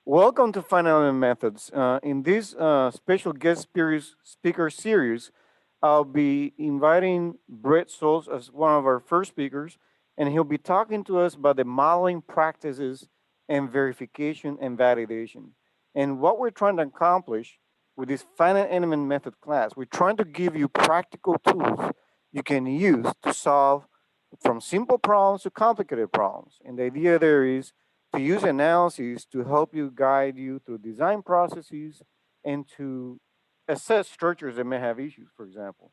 Welcome to Finite Methods. In this special guest speaker series, I'll be inviting Brett Soltz as one of our first speakers, and he'll be talking to us about the modeling practices and verification and validation. And what we're trying to accomplish with this finite element method class, we're trying to give you practical tools you can use to solve from simple problems to complicated problems. And the idea there is to use analyses to help you guide you through design processes and to assess structures that may have issues, for example.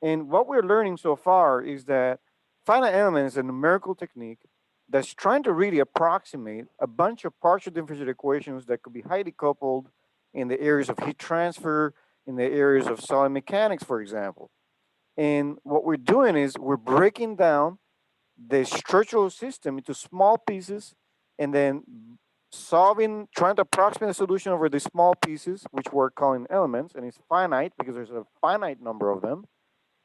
And what we're learning so far is that finite element is a numerical technique that's trying to really approximate a bunch of partial differential equations that could be highly coupled in the areas of heat transfer, in the areas of solid mechanics, for example. And what we're doing is we're breaking down the structural system into small pieces and then trying to approximate a solution over the small pieces, which we're calling elements, and it's finite because there's a finite number of them.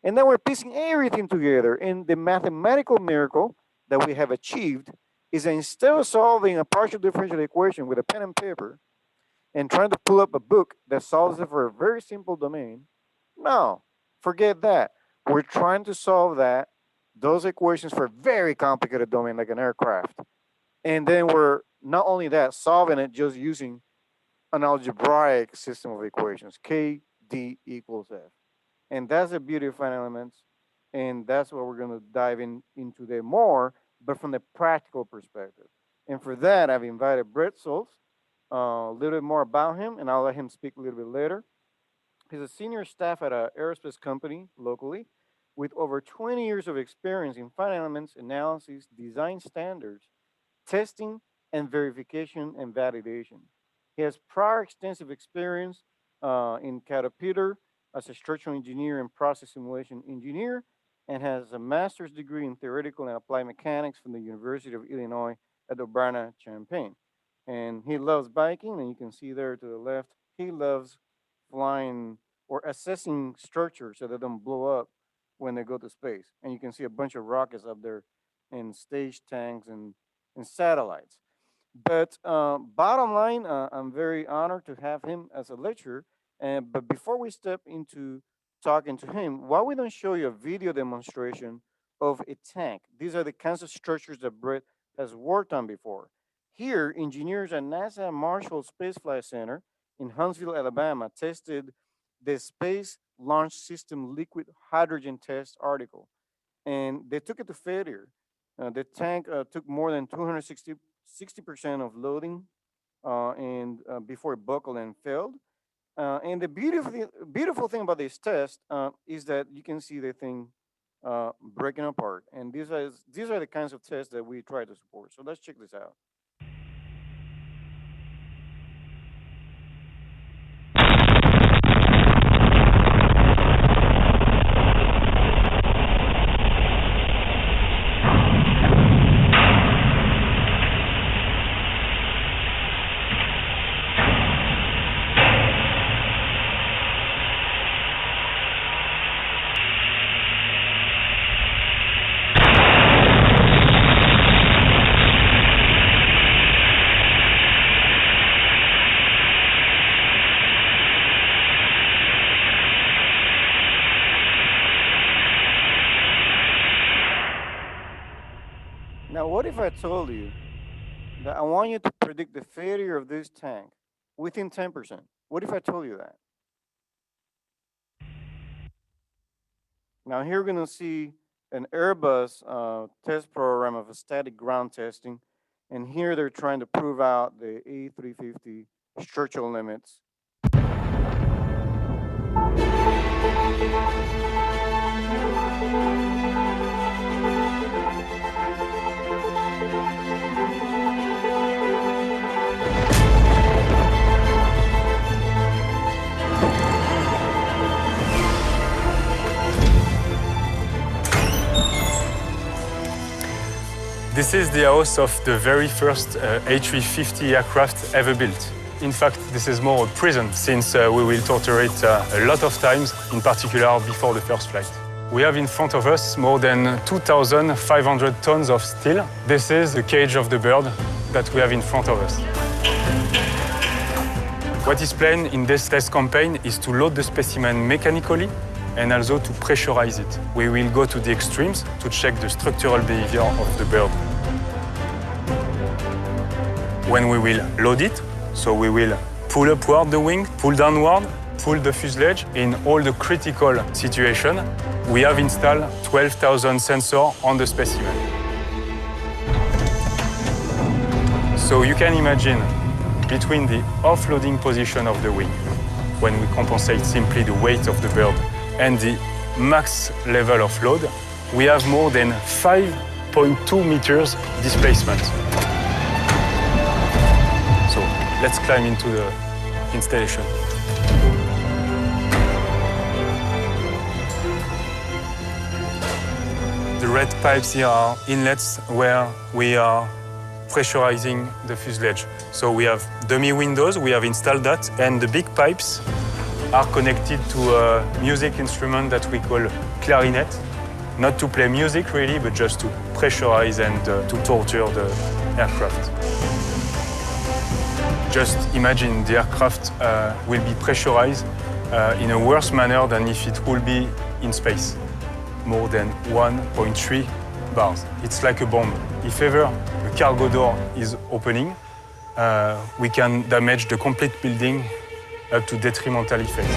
And then we're piecing everything together. And the mathematical miracle that we have achieved is that instead of solving a partial differential equation with a pen and paper and trying to pull up a book that solves it for a very simple domain, no, forget that. We're trying to solve those equations for a very complicated domain like an aircraft. And then we're not only that, solving it just using an algebraic system of equations, K, D equals F. And that's the beauty of finite elements. And that's what we're going to dive into there more, but from the practical perspective. And for that, I've invited Brett Soltz, a little bit more about him, and I'll let him speak a little bit later. He's a senior staff at an aerospace company locally with over 20 years of experience in finite elements analysis, design standards, testing, and verification and validation. He has prior extensive experience in Caterpillar as a structural engineer and process simulation engineer, and has a master's degree in theoretical and applied mechanics from the University of Illinois at Urbana-Champaign. And he loves biking, and you can see there to the left, he loves flying or assessing structures so they don't blow up when they go to space. And you can see a bunch of rockets up there and stage tanks and satellites. But bottom line, I'm very honored to have him as a lecturer. But before we step into talking to him, why we don't show you a video demonstration of a tank? These are the kinds of structures that Brett has worked on before. Here, engineers at NASA Marshall Space Flight Center in Huntsville, Alabama, tested the Space Launch System Liquid Hydrogen Test article, and they took it to failure. The tank took more than 60% of loading and before it buckled and failed. And the beautiful thing about this test is that you can see the thing breaking apart. And these are the kinds of tests that we try to support. So let's check this out. Now, what if I told you that I want you to predict the failure of this tank within 10%? What if I told you that? Now, here we're going to see an Airbus test program of a static ground testing. And here they're trying to prove out the A350 structural limits. This is the house of the very first A350 aircraft ever built. In fact, this is more a prison since we will torture it a lot of times, in particular before the first flight. We have in front of us more than 2,500 tons of steel. This is the cage of the bird that we have in front of us. What is planned in this test campaign is to load the specimen mechanically and also to pressurize it. We will go to the extremes to check the structural behavior of the bird. When we will load it, so we will pull upward the wing, pull downward, pull the fuselage. In all the critical situations, we have installed 12,000 sensors on the specimen. So you can imagine between the offloading position of the wing, when we compensate simply the weight of the bird, and the max level of load, we have more than 5.2 meters displacement. So let's climb into the installation. The red pipes here are inlets where we are pressurizing the fuselage. So we have dummy windows, we have installed that, and the big pipes are connected to a music instrument that we call clarinet. Not to play music really, but just to pressurize and to torture the aircraft. Just imagine the aircraft will be pressurized in a worse manner than if it would be in space. More than 1.3 bars. It's like a bomb. If ever the cargo door is opening, we can damage the complete building up to detrimental effect.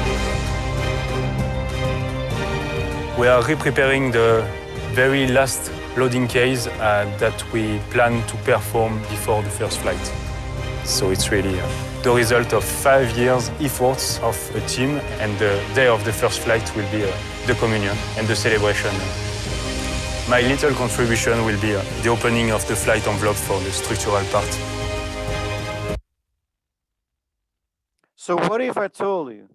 We are re-preparing the very last loading case that we plan to perform before the first flight. So it's really the result of 5 years' efforts of a team, and the day of the first flight will be the communion and the celebration. My little contribution will be the opening of the flight envelope for the structural part. So what if I told you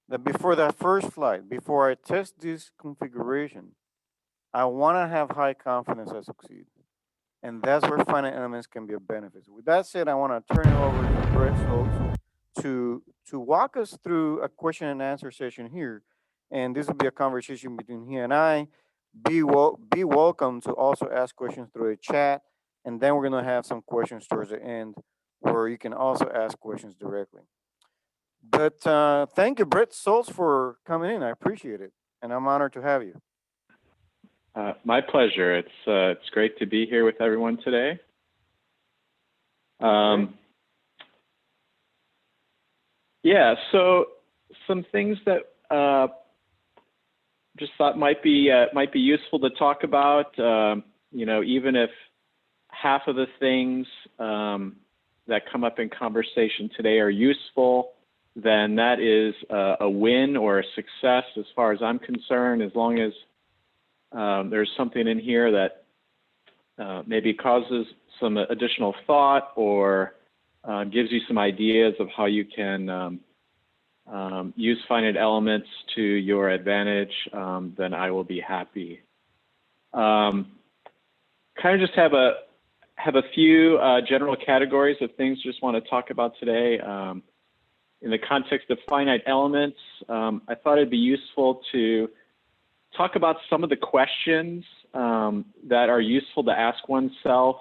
that before that first flight, before I test this configuration, I want to have high confidence I succeed? And that's where finite elements can be of benefit. With that said, I want to turn it over to Brett Soltz to walk us through a question and answer session here. And this will be a conversation between he and I. Be welcome to also ask questions through the chat. And then we're going to have some questions towards the end where you can also ask questions directly. But thank you, Brett Soltz, for coming in. I appreciate it. And I'm honored to have you. My pleasure. It's great to be here with everyone today. Yeah, so some things that just thought might be useful to talk about. You know, even if half of the things that come up in conversation today are useful, then that is a win or a success as far as I'm concerned, as long as there's something in here that maybe causes some additional thought or gives you some ideas of how you can use finite elements to your advantage, then I will be happy. Kind of just have a few general categories of things just want to talk about today. In the context of finite elements, I thought it'd be useful to talk about some of the questions that are useful to ask oneself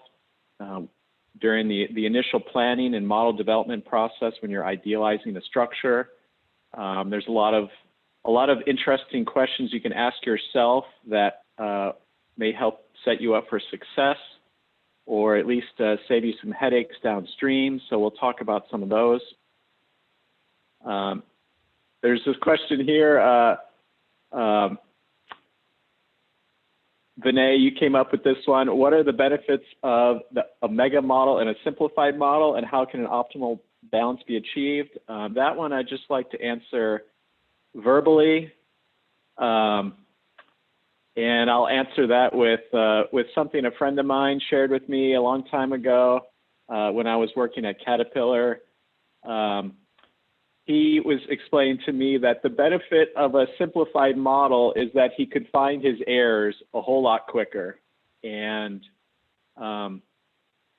during the initial planning and model development process when you're idealizing the structure. There's a lot of interesting questions you can ask yourself that may help set you up for success, or at least save you some headaches downstream. So we'll talk about some of those. There's this question here. Vinay, you came up with this one. What are the benefits of a mega model and a simplified model, and how can an optimal balance be achieved? That one I'd just like to answer verbally. And I'll answer that with something a friend of mine shared with me a long time ago when I was working at Caterpillar. He was explaining to me that the benefit of a simplified model is that he could find his errors a whole lot quicker. And,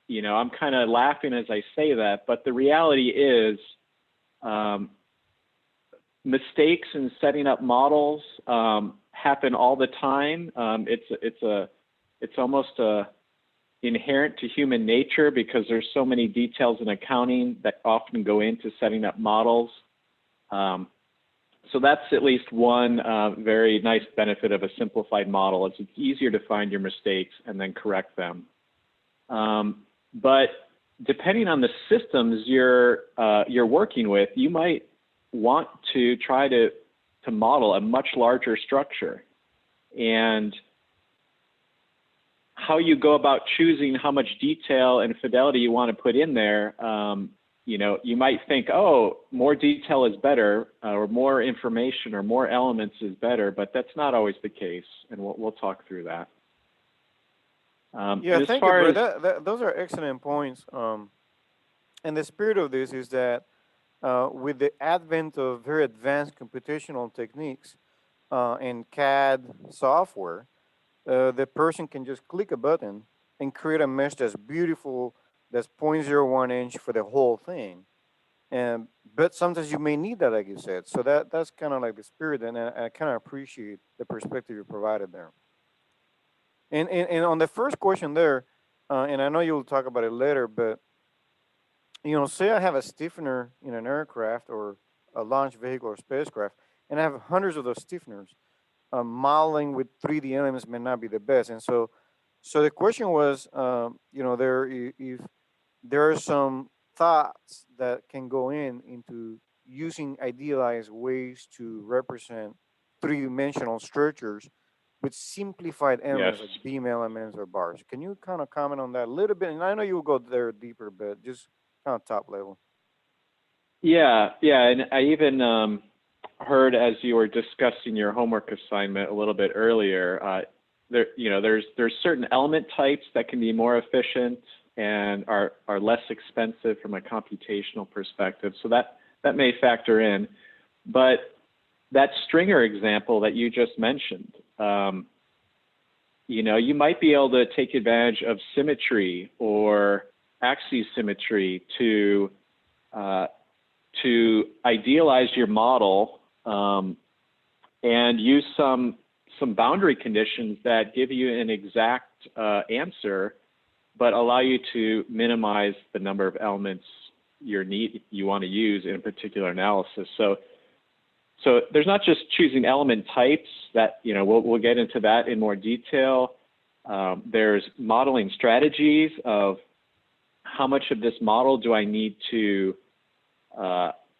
you know, I'm kind of laughing as I say that, but the reality is mistakes in setting up models happen all the time. It's almost a inherent to human nature because there's so many details in accounting that often go into setting up models. So that's at least one very nice benefit of a simplified model, is it's easier to find your mistakes and then correct them. But depending on the systems you're working with, you might want to try to model a much larger structure. And how you go about choosing how much detail and fidelity you want to put in there, you know, you might think, oh, more detail is better, or more information or more elements is better, but that's not always the case, and we'll talk through that. Yeah, thank you, bro. Those are excellent points. And the spirit of this is that with the advent of very advanced computational techniques and CAD software, the person can just click a button and create a mesh that's beautiful, that's 0.01 inch for the whole thing. And but sometimes you may need that, like you said. So that's kind of like the spirit, and I kind of appreciate the perspective you provided there. And on the first question there, and I know you'll talk about it later, but you know, say I have a stiffener in an aircraft or a launch vehicle or spacecraft, and I have hundreds of those stiffeners. Modeling with 3D elements may not be the best, and so the question was, you know, if there are some thoughts that can go into using idealized ways to represent three-dimensional structures with simplified elements like beam elements or bars. Can you kind of comment on that a little bit? And I know you'll go there deeper, but just kind of top level. Yeah, and I even heard as you were discussing your homework assignment a little bit earlier, there's certain element types that can be more efficient and are less expensive from a computational perspective. So that may factor in. But that stringer example that you just mentioned, you know, you might be able to take advantage of symmetry or axis symmetry to idealize your model and use some boundary conditions that give you an exact answer, but allow you to minimize the number of elements you want to use in a particular analysis. So there's not just choosing element types that, you know, we'll get into that in more detail. There's modeling strategies of how much of this model do I need to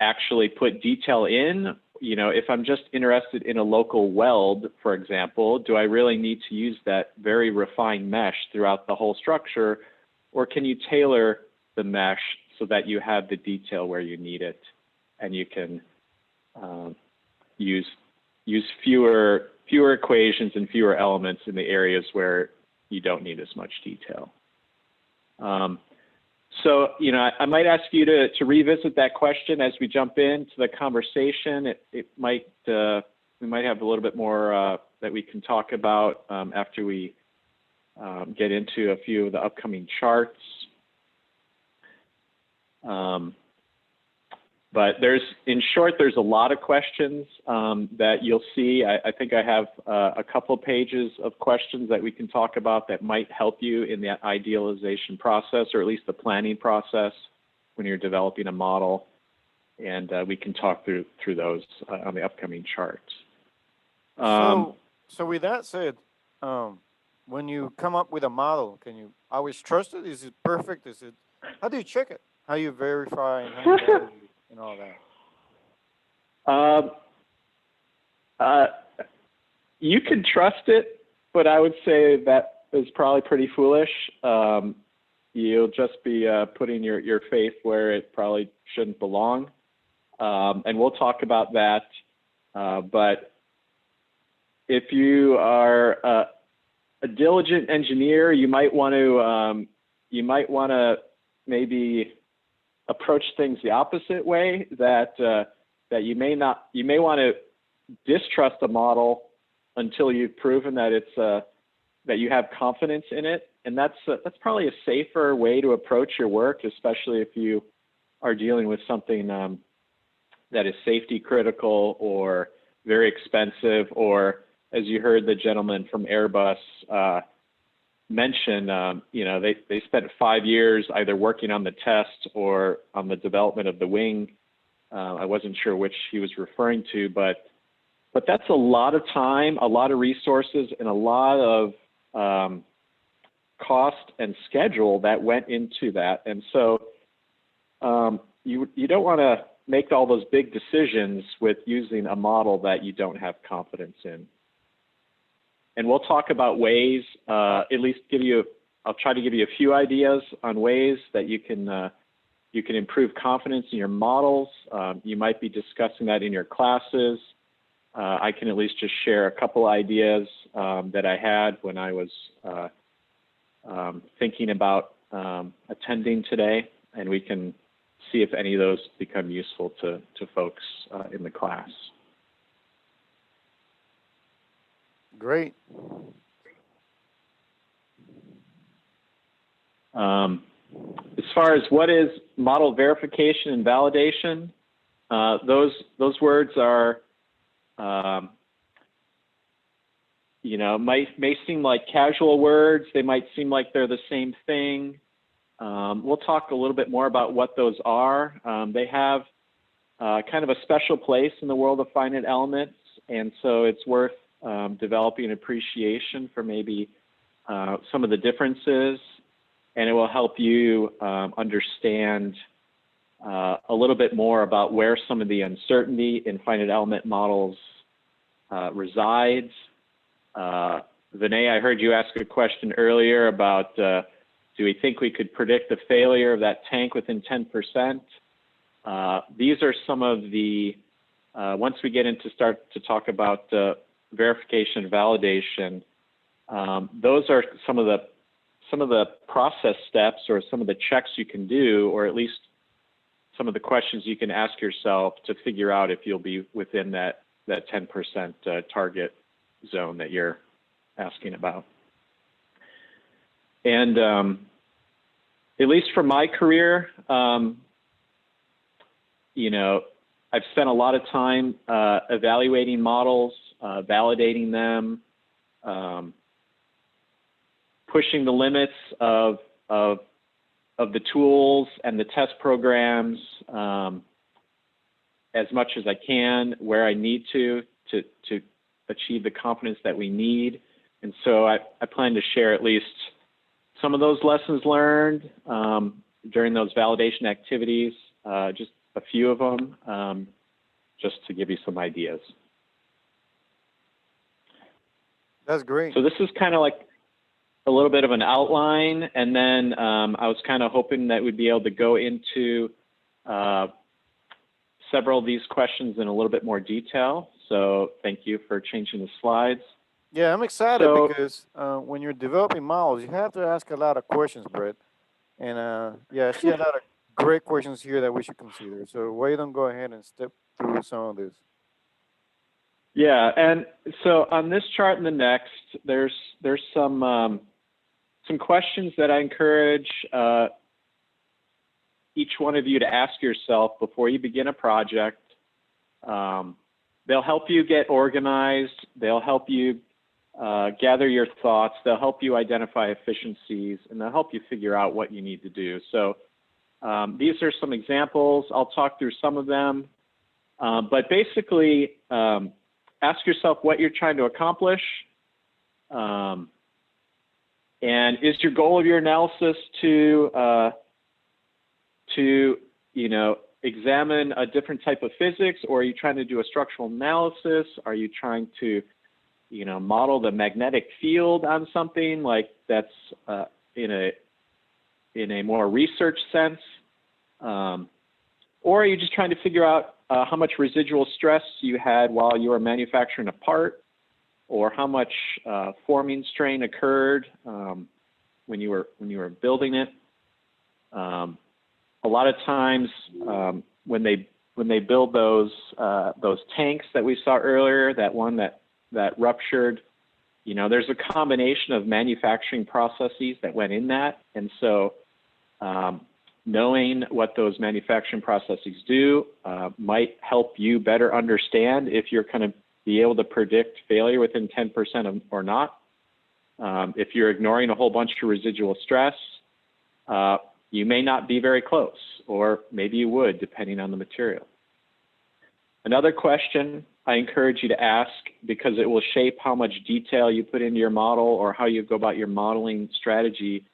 actually put detail in. You know, if I'm just interested in a local weld, for example, do I really need to use that very refined mesh throughout the whole structure, or can you tailor the mesh so that you have the detail where you need it, and you can use fewer equations and fewer elements in the areas where you don't need as much detail. So, you know, I might ask you to revisit that question as we jump into the conversation. We might have a little bit more that we can talk about after we get into a few of the upcoming charts. But in short, there's a lot of questions that you'll see. I think I have a couple pages of questions that we can talk about that might help you in the idealization process, or at least the planning process when you're developing a model. And we can talk through those on the upcoming charts. So with that said, when you come up with a model, can you always trust it? Is it perfect? How do you check it? How you verify and how you validate it and all that? You can trust it, but I would say that is probably pretty foolish. You'll just be putting your faith where it probably shouldn't belong. And we'll talk about that. But if you are a diligent engineer, you might want to maybe approach things the opposite way. That you may want to distrust a model until you've proven that that you have confidence in it, and that's probably a safer way to approach your work, especially if you are dealing with something that is safety critical or very expensive, or as you heard the gentleman from Airbus mention, they spent 5 years either working on the test or on the development of the wing. I wasn't sure which he was referring to, but that's a lot of time, a lot of resources, and a lot of cost and schedule that went into that. And so you don't want to make all those big decisions with using a model that you don't have confidence in. And we'll talk about ways, at least I'll try to give you a few ideas on ways that you can improve confidence in your models. You might be discussing that in your classes. I can at least just share a couple ideas that I had when I was thinking about attending today, and we can see if any of those become useful to folks in the class. Great. As far as what is model verification and validation, those words are, may seem like casual words. They might seem like they're the same thing. We'll talk a little bit more about what those are. They have kind of a special place in the world of finite elements, and so it's worth developing an appreciation for maybe some of the differences, and it will help you understand a little bit more about where some of the uncertainty in finite element models resides. Vinay, I heard you ask a question earlier about do we think we could predict the failure of that tank within 10%? These are some of the, once we get into start to talk about verification and validation, those are some of the process steps or some of the checks you can do, or at least some of the questions you can ask yourself to figure out if you'll be within that 10% target zone that you're asking about. And at least for my career, I've spent a lot of time evaluating models, validating them, pushing the limits of the tools and the test programs as much as I can, where I need to achieve the confidence that we need. And so I plan to share at least some of those lessons learned during those validation activities, just a few of them, just to give you some ideas. That's great. So this is kind of like a little bit of an outline, and then I was kind of hoping that we'd be able to go into several of these questions in a little bit more detail. So thank you for changing the slides. Yeah, I'm excited because when you're developing models, you have to ask a lot of questions, Brett. And yeah, I see a lot of great questions here that we should consider. So why don't go ahead and step through some of this. Yeah, and so on this chart and the next, there's some questions that I encourage each one of you to ask yourself before you begin a project. They'll help you get organized. They'll help you gather your thoughts. They'll help you identify efficiencies, and they'll help you figure out what you need to do. So these are some examples. I'll talk through some of them. But basically, ask yourself what you're trying to accomplish. And is your goal of your analysis to examine a different type of physics, or are you trying to do a structural analysis? Are you trying to, model the magnetic field on something like that's in a more research sense? Or are you just trying to figure out how much residual stress you had while you were manufacturing a part, or how much forming strain occurred when you were building it? A lot of times when they build those tanks that we saw earlier, that one that ruptured, there's a combination of manufacturing processes that went in that, and so knowing what those manufacturing processes do might help you better understand if you're going to be able to predict failure within 10% or not. If you're ignoring a whole bunch of residual stress, you may not be very close, or maybe you would, depending on the material. Another question I encourage you to ask, because it will shape how much detail you put into your model or how you go about your modeling strategy,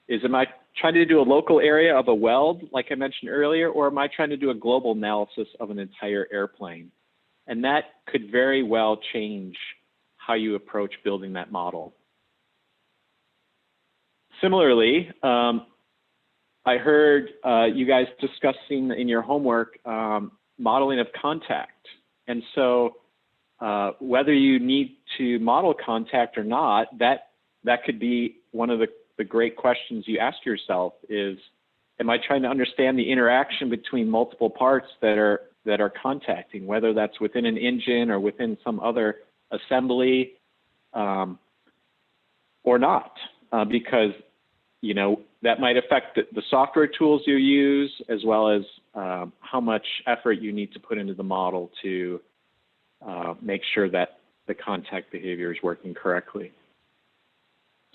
is am I trying to do a local area of a weld, like I mentioned earlier, or am I trying to do a global analysis of an entire airplane? And that could very well change how you approach building that model. Similarly, I heard you guys discussing in your homework modeling of contact. And so whether you need to model contact or not, that could be one of the great questions you ask yourself is, am I trying to understand the interaction between multiple parts that are contacting, whether that's within an engine or within some other assembly or not, because that might affect the software tools you use, as well as how much effort you need to put into the model to make sure that the contact behavior is working correctly.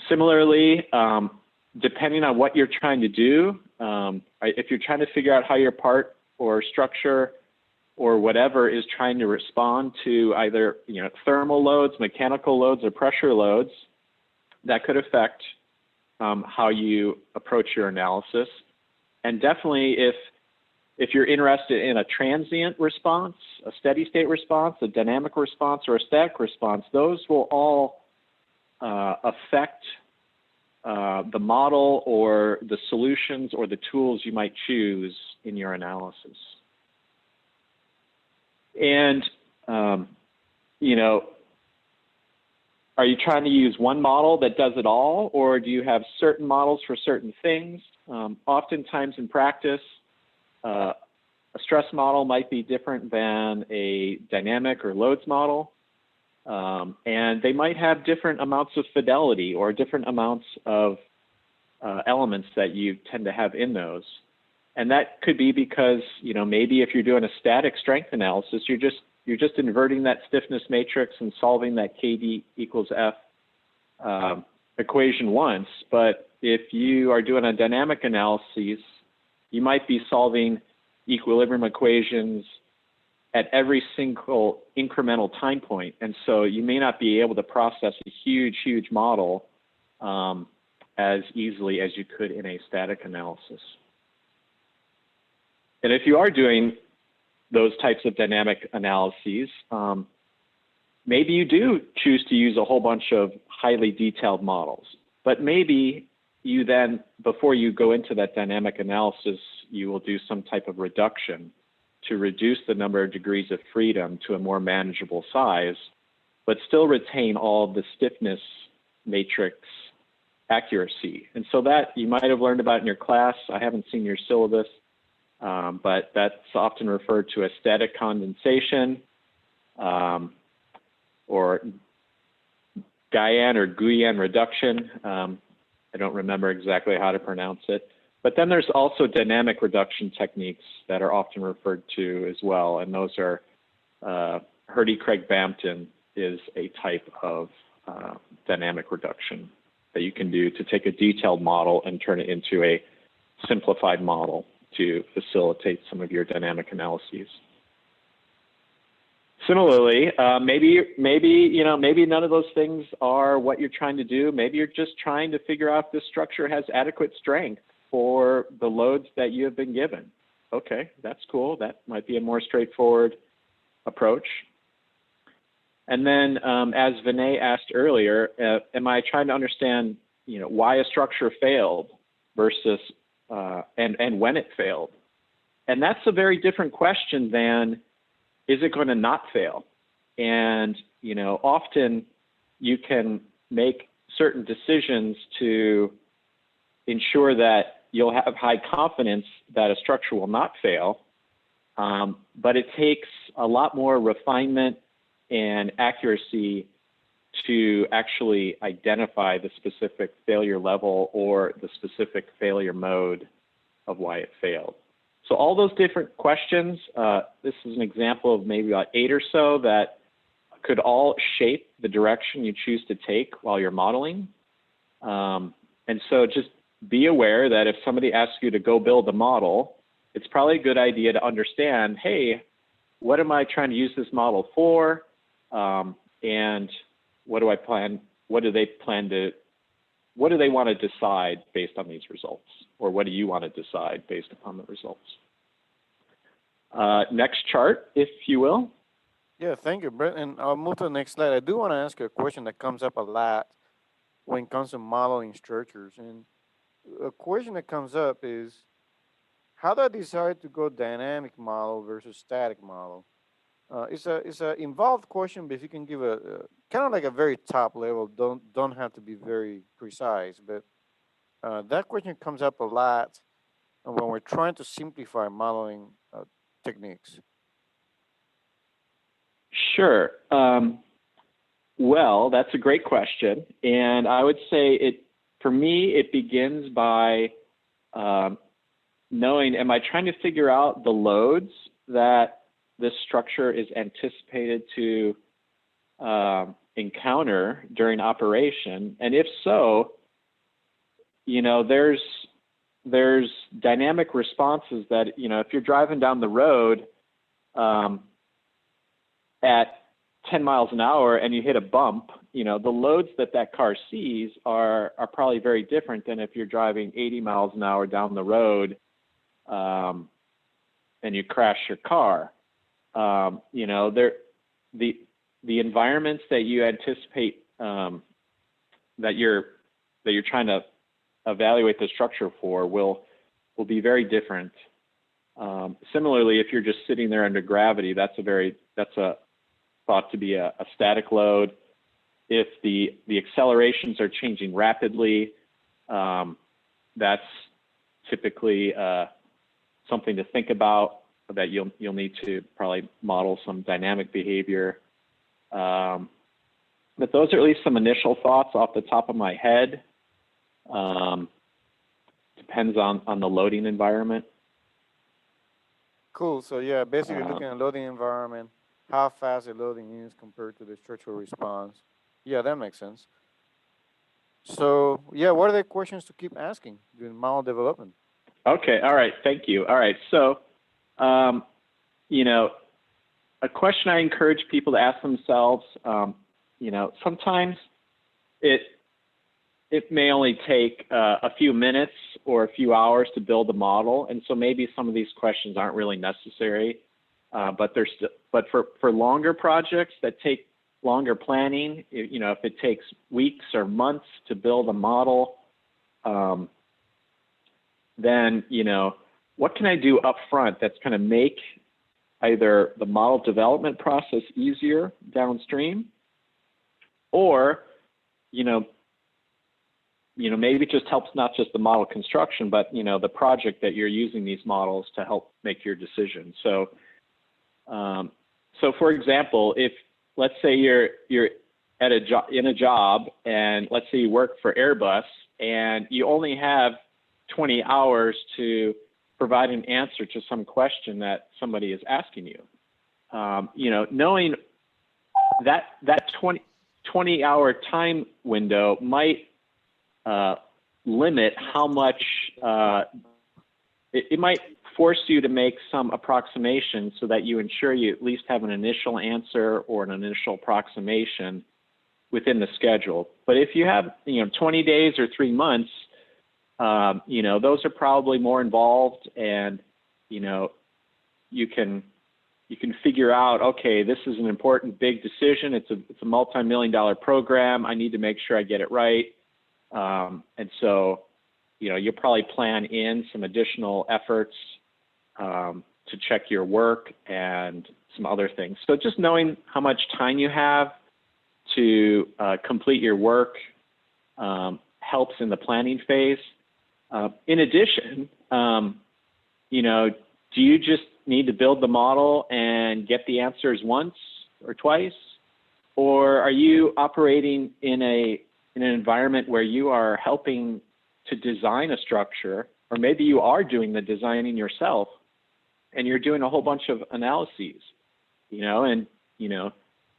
Similarly, depending on what you're trying to do, if you're trying to figure out how your part or structure or whatever is trying to respond to either thermal loads, mechanical loads, or pressure loads, that could affect how you approach your analysis. And definitely if you're interested in a transient response, a steady state response, a dynamic response, or a static response, those will all affect the model or the solutions or the tools you might choose in your analysis. And, are you trying to use one model that does it all, or do you have certain models for certain things? Oftentimes in practice, a stress model might be different than a dynamic or loads model, and they might have different amounts of fidelity or different amounts of elements that you tend to have in those. And that could be because, maybe if you're doing a static strength analysis, you're just inverting that stiffness matrix and solving that KD equals F equation once. But if you are doing a dynamic analysis, you might be solving equilibrium equations at every single incremental time point. And so you may not be able to process a huge model as easily as you could in a static analysis. And if you are doing those types of dynamic analyses, maybe you do choose to use a whole bunch of highly detailed models, but maybe you then, before you go into that dynamic analysis, you will do some type of reduction to reduce the number of degrees of freedom to a more manageable size, but still retain all of the stiffness matrix accuracy. And so that you might have learned about in your class. I haven't seen your syllabus. But that's often referred to as static condensation, or Guyan or Guyan reduction. I don't remember exactly how to pronounce it. But then there's also dynamic reduction techniques that are often referred to as well. And those are Hurdy-Craig-Bampton is a type of dynamic reduction that you can do to take a detailed model and turn it into a simplified model to facilitate some of your dynamic analyses. Similarly, maybe none of those things are what you're trying to do. Maybe you're just trying to figure out if this structure has adequate strength for the loads that you have been given. Okay, that's cool. That might be a more straightforward approach. And then, as Vinay asked earlier, am I trying to understand, why a structure failed versus and when it failed? And that's a very different question than, is it going to not fail? And, often you can make certain decisions to ensure that you'll have high confidence that a structure will not fail. But it takes a lot more refinement and accuracy to actually identify the specific failure level or the specific failure mode of why it failed. So all those different questions, this is an example of maybe about 8 or so that could all shape the direction you choose to take while you're modeling. And so just be aware that if somebody asks you to go build a model, it's probably a good idea to understand, hey, what am I trying to use this model for? And what do they want to decide based on these results? Or what do you want to decide based upon the results? Next chart, if you will. Yeah, thank you, Brett. And I'll move to the next slide. I do want to ask you a question that comes up a lot when it comes to modeling structures. And a question that comes up is, how do I decide to go dynamic model versus static model? It's a involved question, but if you can give a kind of like a very top level, don't have to be very precise. But that question comes up a lot when we're trying to simplify modeling techniques. Sure. Well, that's a great question. And I would say for me, it begins by knowing, am I trying to figure out the loads that this structure is anticipated to encounter during operation? And if so, there's dynamic responses that, if you're driving down the road at 10 miles an hour and you hit a bump, the loads that car sees are probably very different than if you're driving 80 miles an hour down the road and you crash your car. The environments that you anticipate that you're trying to evaluate the structure for will be very different. Similarly, if you're just sitting there under gravity, that's thought to be a static load. If the accelerations are changing rapidly, that's typically something to think about, that you'll need to probably model some dynamic behavior. But those are at least some initial thoughts off the top of my head. Depends on the loading environment. Cool. So yeah, basically looking at loading environment, how fast the loading is compared to the structural response. Yeah, that makes sense. So yeah, what are the questions to keep asking during model development? Okay. All right. Thank you. All right. So, a question I encourage people to ask themselves, sometimes it may only take a few minutes or a few hours to build a model, and so maybe some of these questions aren't really necessary. But for longer projects that take longer planning, if it takes weeks or months to build a model, then what can I do up front that's going to make either the model development process easier downstream, or maybe it just helps not just the model construction, but the project that you're using these models to help make your decision. So for example, if let's say you're at in a job, and let's say you work for Airbus, and you only have 20 hours to provide an answer to some question that somebody is asking you. Knowing that 20-hour time window might limit how much it might force you to make some approximation so that you ensure you at least have an initial answer or an initial approximation within the schedule. But if you have 20 days or 3 months, those are probably more involved, and you can figure out, okay, this is an important big decision. It's a multi-million-dollar program. I need to make sure I get it right. And so, you'll probably plan in some additional efforts to check your work and some other things. So just knowing how much time you have to complete your work helps in the planning phase. In addition, do you just need to build the model and get the answers once or twice? Or are you operating in an environment where you are helping to design a structure, or maybe you are doing the designing yourself and you're doing a whole bunch of analyses, and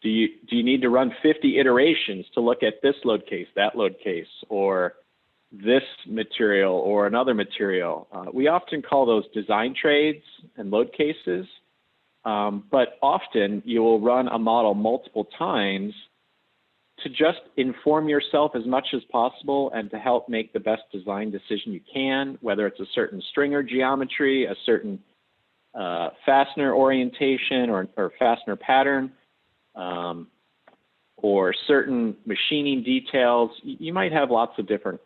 do you need to run 50 iterations to look at this load case, that load case, or this material or another material? We often call those design trades and load cases, but often you will run a model multiple times to just inform yourself as much as possible and to help make the best design decision you can, whether it's a certain stringer geometry, a certain fastener orientation or fastener pattern, or certain machining details. You might have lots of different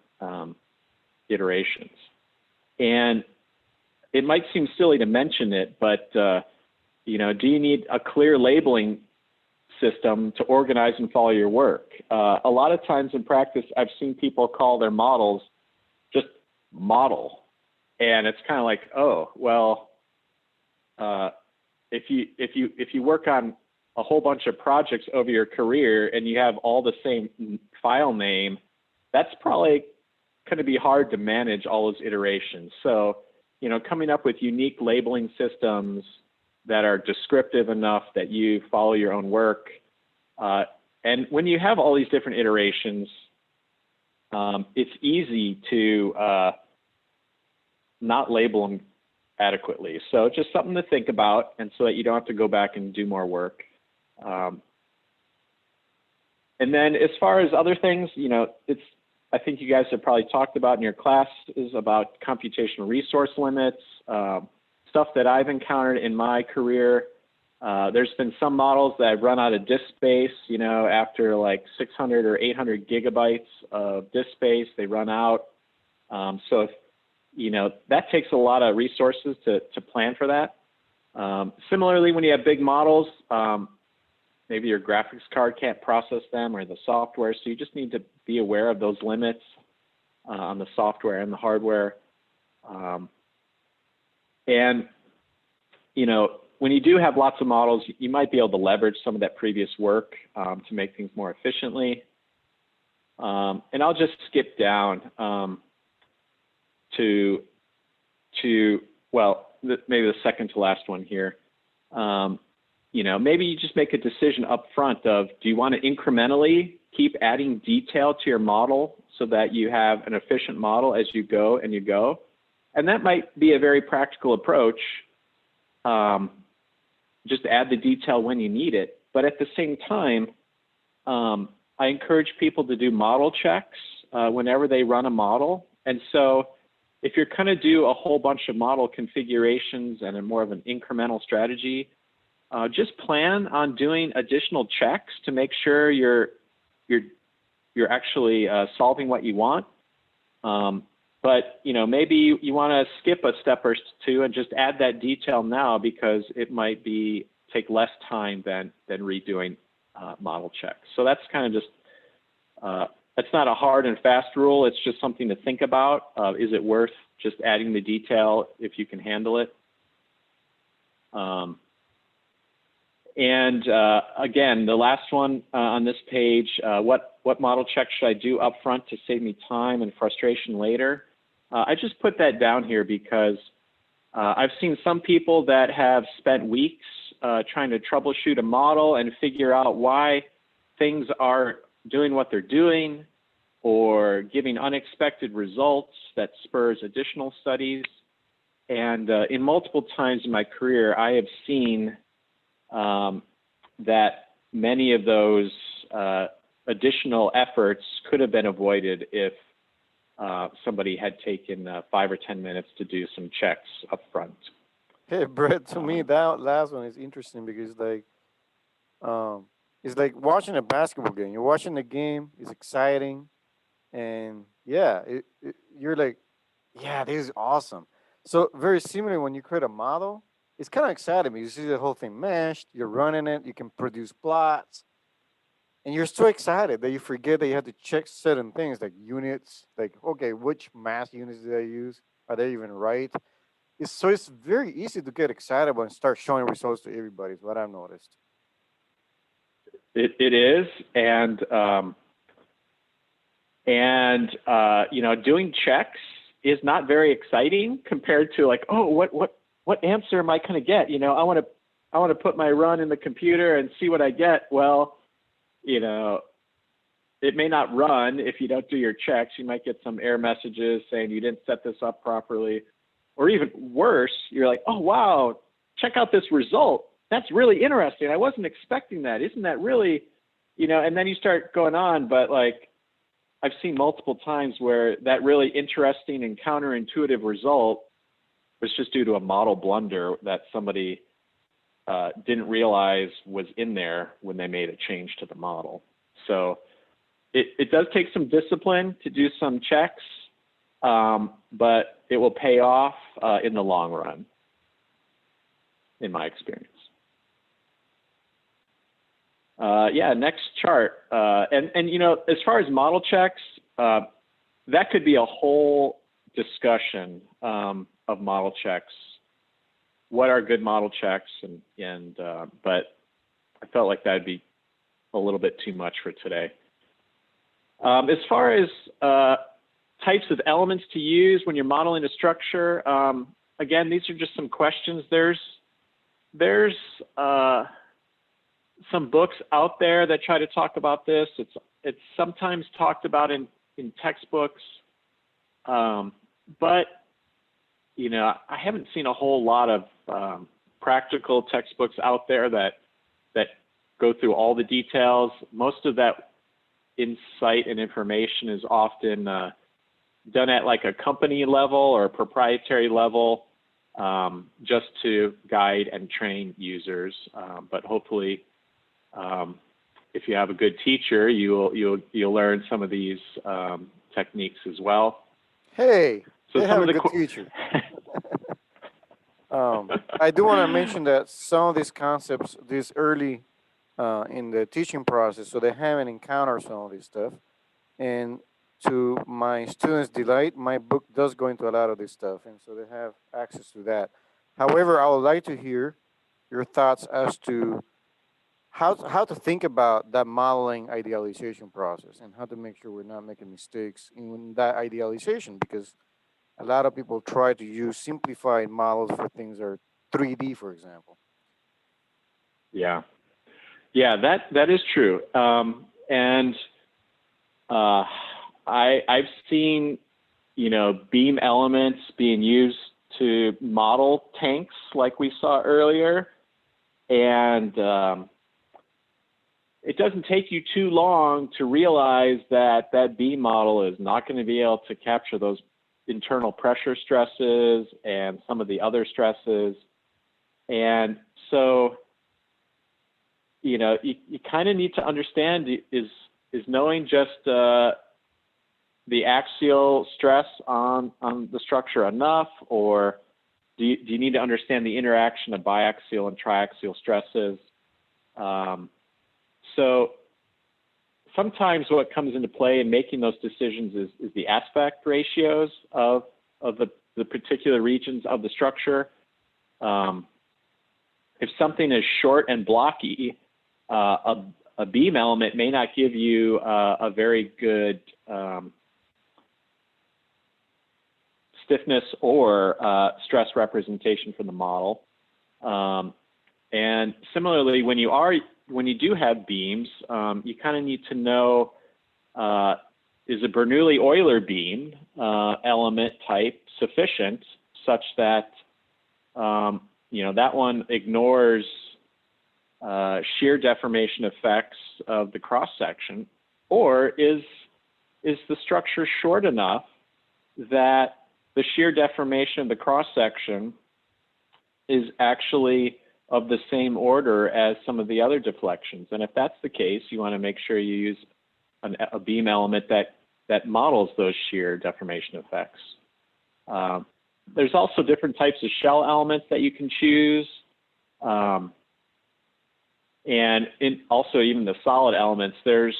iterations. And it might seem silly to mention it, but you know, do you need a clear labeling system to organize and follow your work? A lot of times in practice, I've seen people call their models just model. And it's kind of like, oh, well, if you work on a whole bunch of projects over your career and you have all the same file name, that's probably going to be hard to manage all those iterations. So, you know, coming up with unique labeling systems that are descriptive enough that you follow your own work. And when you have all these different iterations, it's easy to not label them adequately. So just something to think about, and so that you don't have to go back and do more work. And then as far as other things, you know, I think you guys have probably talked about in your class is about computational resource limits, stuff that I've encountered in my career. There's been some models that have run out of disk space, you know, after like 600 or 800 gigabytes of disk space, they run out. So if, you know, that takes a lot of resources to plan for that. Similarly, when you have big models, maybe your graphics card can't process them or the software, so you just need to be aware of those limits on the software and the hardware. And, you know, when you do have lots of models, you might be able to leverage some of that previous work to make things more efficiently. And I'll just skip down to well, maybe the second to last one here. You know, maybe you just make a decision up front of, do you want to incrementally keep adding detail to your model so that you have an efficient model as you go and you go? And that might be a very practical approach. Just add the detail when you need it. But at the same time, I encourage people to do model checks whenever they run a model. And so if you're going to do a whole bunch of model configurations and a more of an incremental strategy, just plan on doing additional checks to make sure you're actually solving what you want. But, you know, maybe you want to skip a step or two and just add that detail now, because it might take less time than redoing model checks. So that's kind of just, that's not a hard and fast rule. It's just something to think about. Is it worth just adding the detail if you can handle it? And again, the last one on this page, what model check should I do up front to save me time and frustration later? I just put that down here because I've seen some people that have spent weeks trying to troubleshoot a model and figure out why things are doing what they're doing or giving unexpected results that spurs additional studies. And in multiple times in my career, I have seen that many of those additional efforts could have been avoided if somebody had taken 5 or 10 minutes to do some checks up front. Hey, Brett, to me, that last one is interesting because, it's like watching a basketball game. You're watching the game, it's exciting, and yeah, you're like, yeah, this is awesome. So very similar when you create a model, it's kind of exciting because you see the whole thing meshed, you're running it, you can produce plots, and you're so excited that you forget that you have to check certain things like units, like, okay, which mass units did I use? Are they even right? It's very easy to get excited and start showing results to everybody, is what I've noticed. It is, and you know, doing checks is not very exciting compared to like, oh, what answer am I going to get? You know, I want to I want to put my run in the computer and see what I get. Well, it may not run if you don't do your checks. You might get some error messages saying you didn't set this up properly. Or even worse, you're like, oh, wow, check out this result. That's really interesting. I wasn't expecting that. Isn't that really, and then you start going on. But like, I've seen multiple times where that really interesting and counterintuitive result was just due to a model blunder that somebody didn't realize was in there when they made a change to the model. So it does take some discipline to do some checks, but it will pay off in the long run, in my experience. Next chart. And as far as model checks, that could be a whole discussion of model checks. What are good model checks? But I felt like that'd be a little bit too much for today. As far as types of elements to use when you're modeling a structure, again, these are just some questions. There's some books out there that try to talk about this. It's sometimes talked about in textbooks, but I haven't seen a whole lot of practical textbooks out there that go through all the details. Most of that insight and information is often done at like a company level or a proprietary level, just to guide and train users. But hopefully, if you have a good teacher, you'll learn some of these techniques as well. Hey, so they some have of a good teacher. I do want to mention that some of these concepts, this early in the teaching process, so they haven't encountered some of this stuff. And to my students' delight, my book does go into a lot of this stuff, and so they have access to that. However, I would like to hear your thoughts as to how to think about that modeling idealization process and how to make sure we're not making mistakes in that idealization, because a lot of people try to use simplified models for things that are 3D, for example. Yeah, that is true. I've seen, beam elements being used to model tanks like we saw earlier. And it doesn't take you too long to realize that that beam model is not going to be able to capture those internal pressure stresses and some of the other stresses. And so, you kind of need to understand, is knowing just the axial stress on the structure enough, or do you need to understand the interaction of biaxial and triaxial stresses? So sometimes what comes into play in making those decisions is the aspect ratios of the particular regions of the structure. If something is short and blocky, a beam element may not give you a very good stiffness or stress representation from the model. And similarly, when you do have beams, you kind of need to know, is a Bernoulli-Euler beam element type sufficient such that that one ignores shear deformation effects of the cross section, or is the structure short enough that the shear deformation of the cross section is actually of the same order as some of the other deflections? And if that's the case, you want to make sure you use a beam element that models those shear deformation effects. There's also different types of shell elements that you can choose. And also even the solid elements, there's,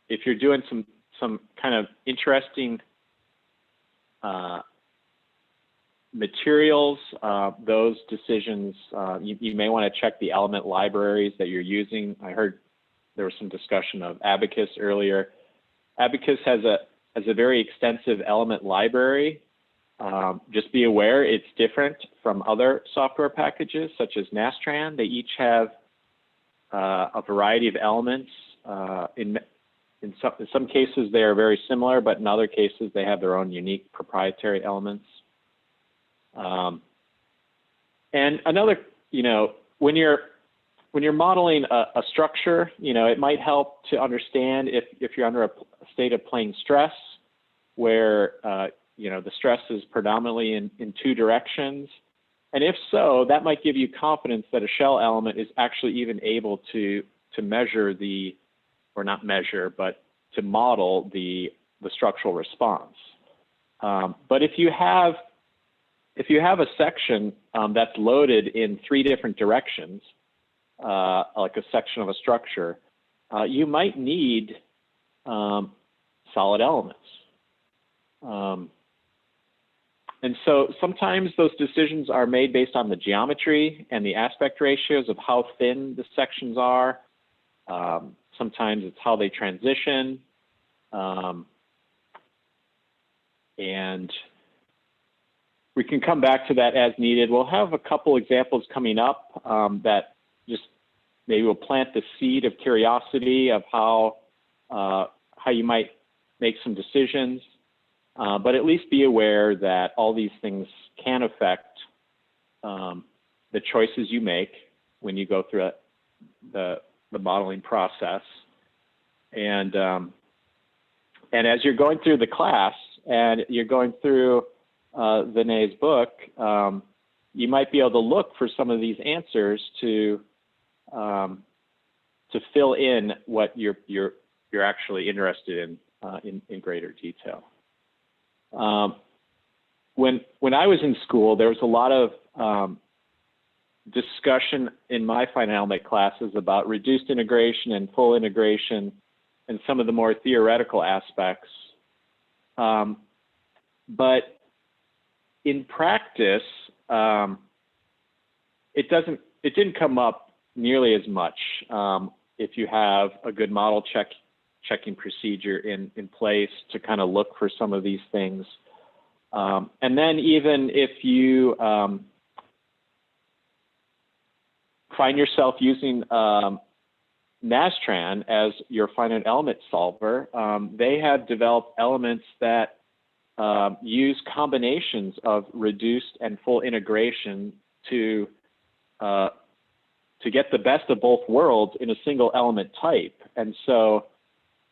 if you're doing some kind of interesting materials, those decisions, you may want to check the element libraries that you're using. I heard there was some discussion of Abacus earlier. Abacus has a very extensive element library, Just be aware it's different from other software packages such as Nastran. They each have a variety of elements. In some cases, they are very similar, but in other cases, they have their own unique proprietary elements. And another, when you're modeling a structure, it might help to understand if you're under a state of plane stress, where the stress is predominantly in two directions. And if so, that might give you confidence that a shell element is actually even able to measure or not measure, but to model the structural response. But if you have a section that's loaded in three different directions, like a section of a structure, you might need solid elements. And so sometimes those decisions are made based on the geometry and the aspect ratios of how thin the sections are. Sometimes it's how they transition. And we can come back to that as needed. We'll have a couple examples coming up that just maybe will plant the seed of curiosity of how you might make some decisions. But at least be aware that all these things can affect the choices you make when you go through the modeling process. And as you're going through the class and you're going through Vinay's book, you might be able to look for some of these answers to fill in what you're actually interested in greater detail. When I was in school, there was a lot of discussion in my finite element classes about reduced integration and full integration and some of the more theoretical aspects. But in practice, it didn't come up nearly as much if you have a good model checking procedure in place to kind of look for some of these things. And then even if you find yourself using Nastran as your finite element solver, they have developed elements that use combinations of reduced and full integration to get the best of both worlds in a single element type. And so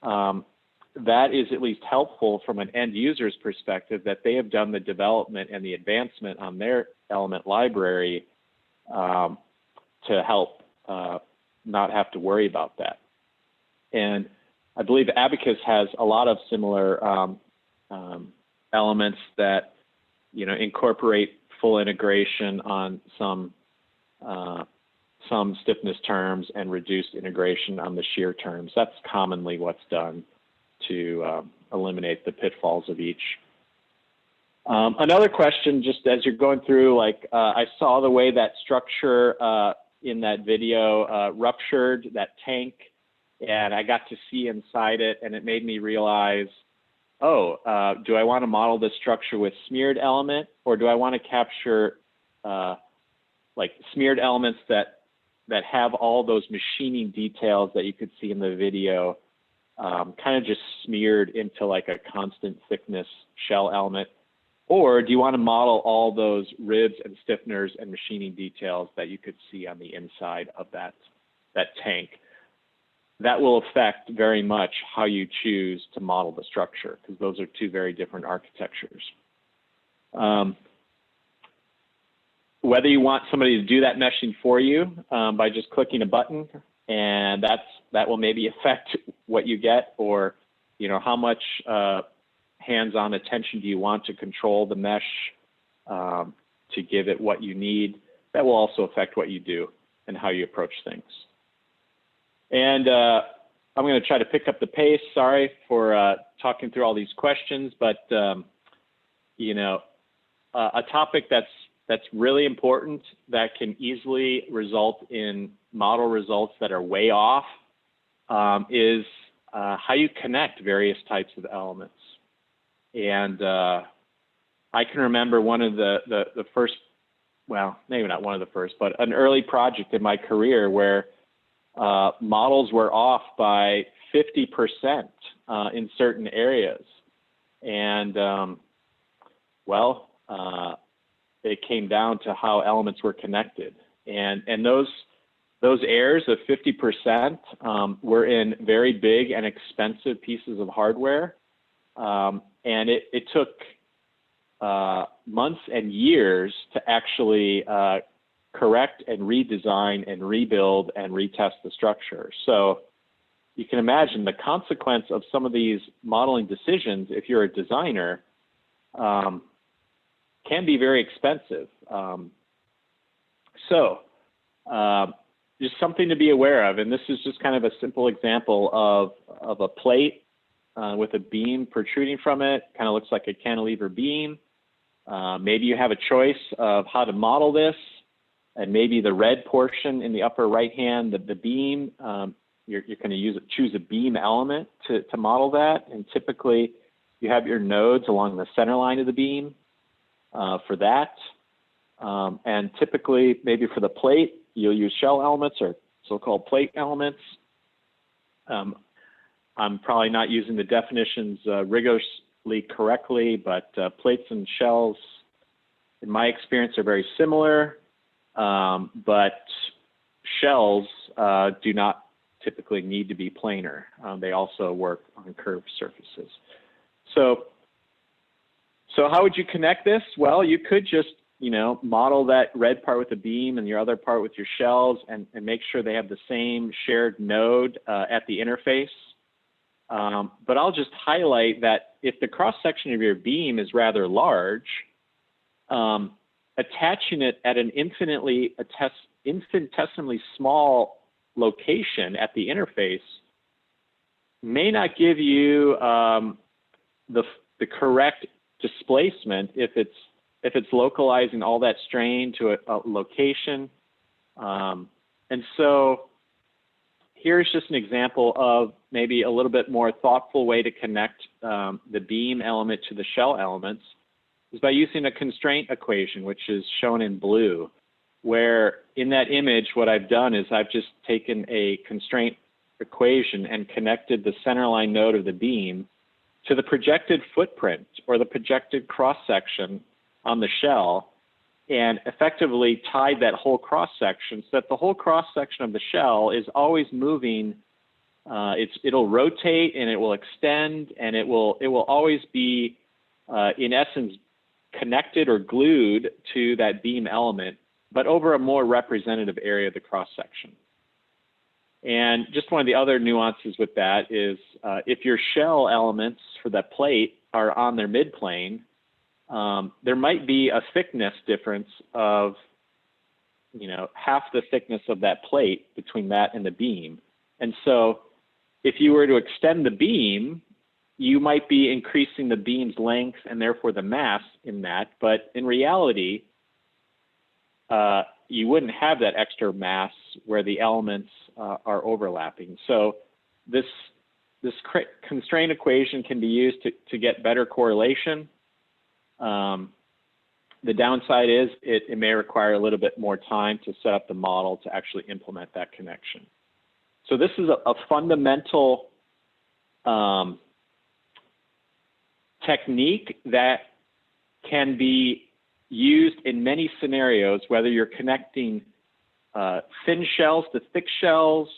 that is at least helpful from an end user's perspective, that they have done the development and the advancement on their element library to help not have to worry about that. And I believe Abacus has a lot of similar elements that incorporate full integration on some stiffness terms and reduced integration on the shear terms. That's commonly what's done to eliminate the pitfalls of each. Another question, just as you're going through, I saw the way that structure in that video ruptured, that tank, and I got to see inside it, and it made me realize, do I want to model this structure with smeared element, or do I want to capture smeared elements that have all those machining details that you could see in the video, kind of just smeared into like a constant thickness shell element? Or do you want to model all those ribs and stiffeners and machining details that you could see on the inside of that tank? That will affect very much how you choose to model the structure, because those are two very different architectures. Whether you want somebody to do that meshing for you by just clicking a button, and that will maybe affect what you get, or how much hands-on attention do you want to control the mesh to give it what you need, that will also affect what you do and how you approach things. And I'm going to try to pick up the pace. Sorry for talking through all these questions, but a topic that's really important that can easily result in model results that are way off is how you connect various types of elements. And I I can remember one of the first, well, maybe not one of the first, but an early project in my career where models were off by 50% in certain areas. And it came down to how elements were connected. And those errors of 50% were in very big and expensive pieces of hardware. And it took months and years to actually correct and redesign and rebuild and retest the structure. So you can imagine the consequence of some of these modeling decisions, if you're a designer, can be very expensive. Just something to be aware of. And this is just kind of a simple example of a plate with a beam protruding from it. Kind of looks like a cantilever beam. Maybe you have a choice of how to model this. And maybe the red portion in the upper right hand, the beam, you're going to choose a beam element to model that. And typically you have your nodes along the center line of the beam for that. And typically, maybe for the plate, you'll use shell elements or so-called plate elements. I'm probably not using the definitions rigorously correctly, but plates and shells, in my experience, are very similar. But shells do not typically need to be planar. They also work on curved surfaces. So how would you connect this? Well, you could just, model that red part with the beam and your other part with your shells and make sure they have the same shared node at the interface. But I'll just highlight that if the cross-section of your beam is rather large, attaching it at an infinitesimally small location at the interface may not give you the correct displacement if it's localizing all that strain to a location. And so here's just an example of maybe a little bit more thoughtful way to connect the beam element to the shell elements is by using a constraint equation, which is shown in blue, where in that image, what I've done is I've just taken a constraint equation and connected the centerline node of the beam to the projected footprint or the projected cross-section on the shell and effectively tied that whole cross-section so that the whole cross-section of the shell is always moving. It'll rotate and it will extend and it will always be, in essence, connected or glued to that beam element, but over a more representative area of the cross-section. And just one of the other nuances with that is if your shell elements for that plate are on their midplane, there might be a thickness difference of, half the thickness of that plate between that and the beam. And so if you were to extend the beam, you might be increasing the beam's length and therefore the mass in that. But in reality, you wouldn't have that extra mass where the elements are overlapping. So this constraint equation can be used to get better correlation. The downside is it may require a little bit more time to set up the model to actually implement that connection. So this is a fundamental technique that can be used in many scenarios, whether you're connecting thin shells to thick shells,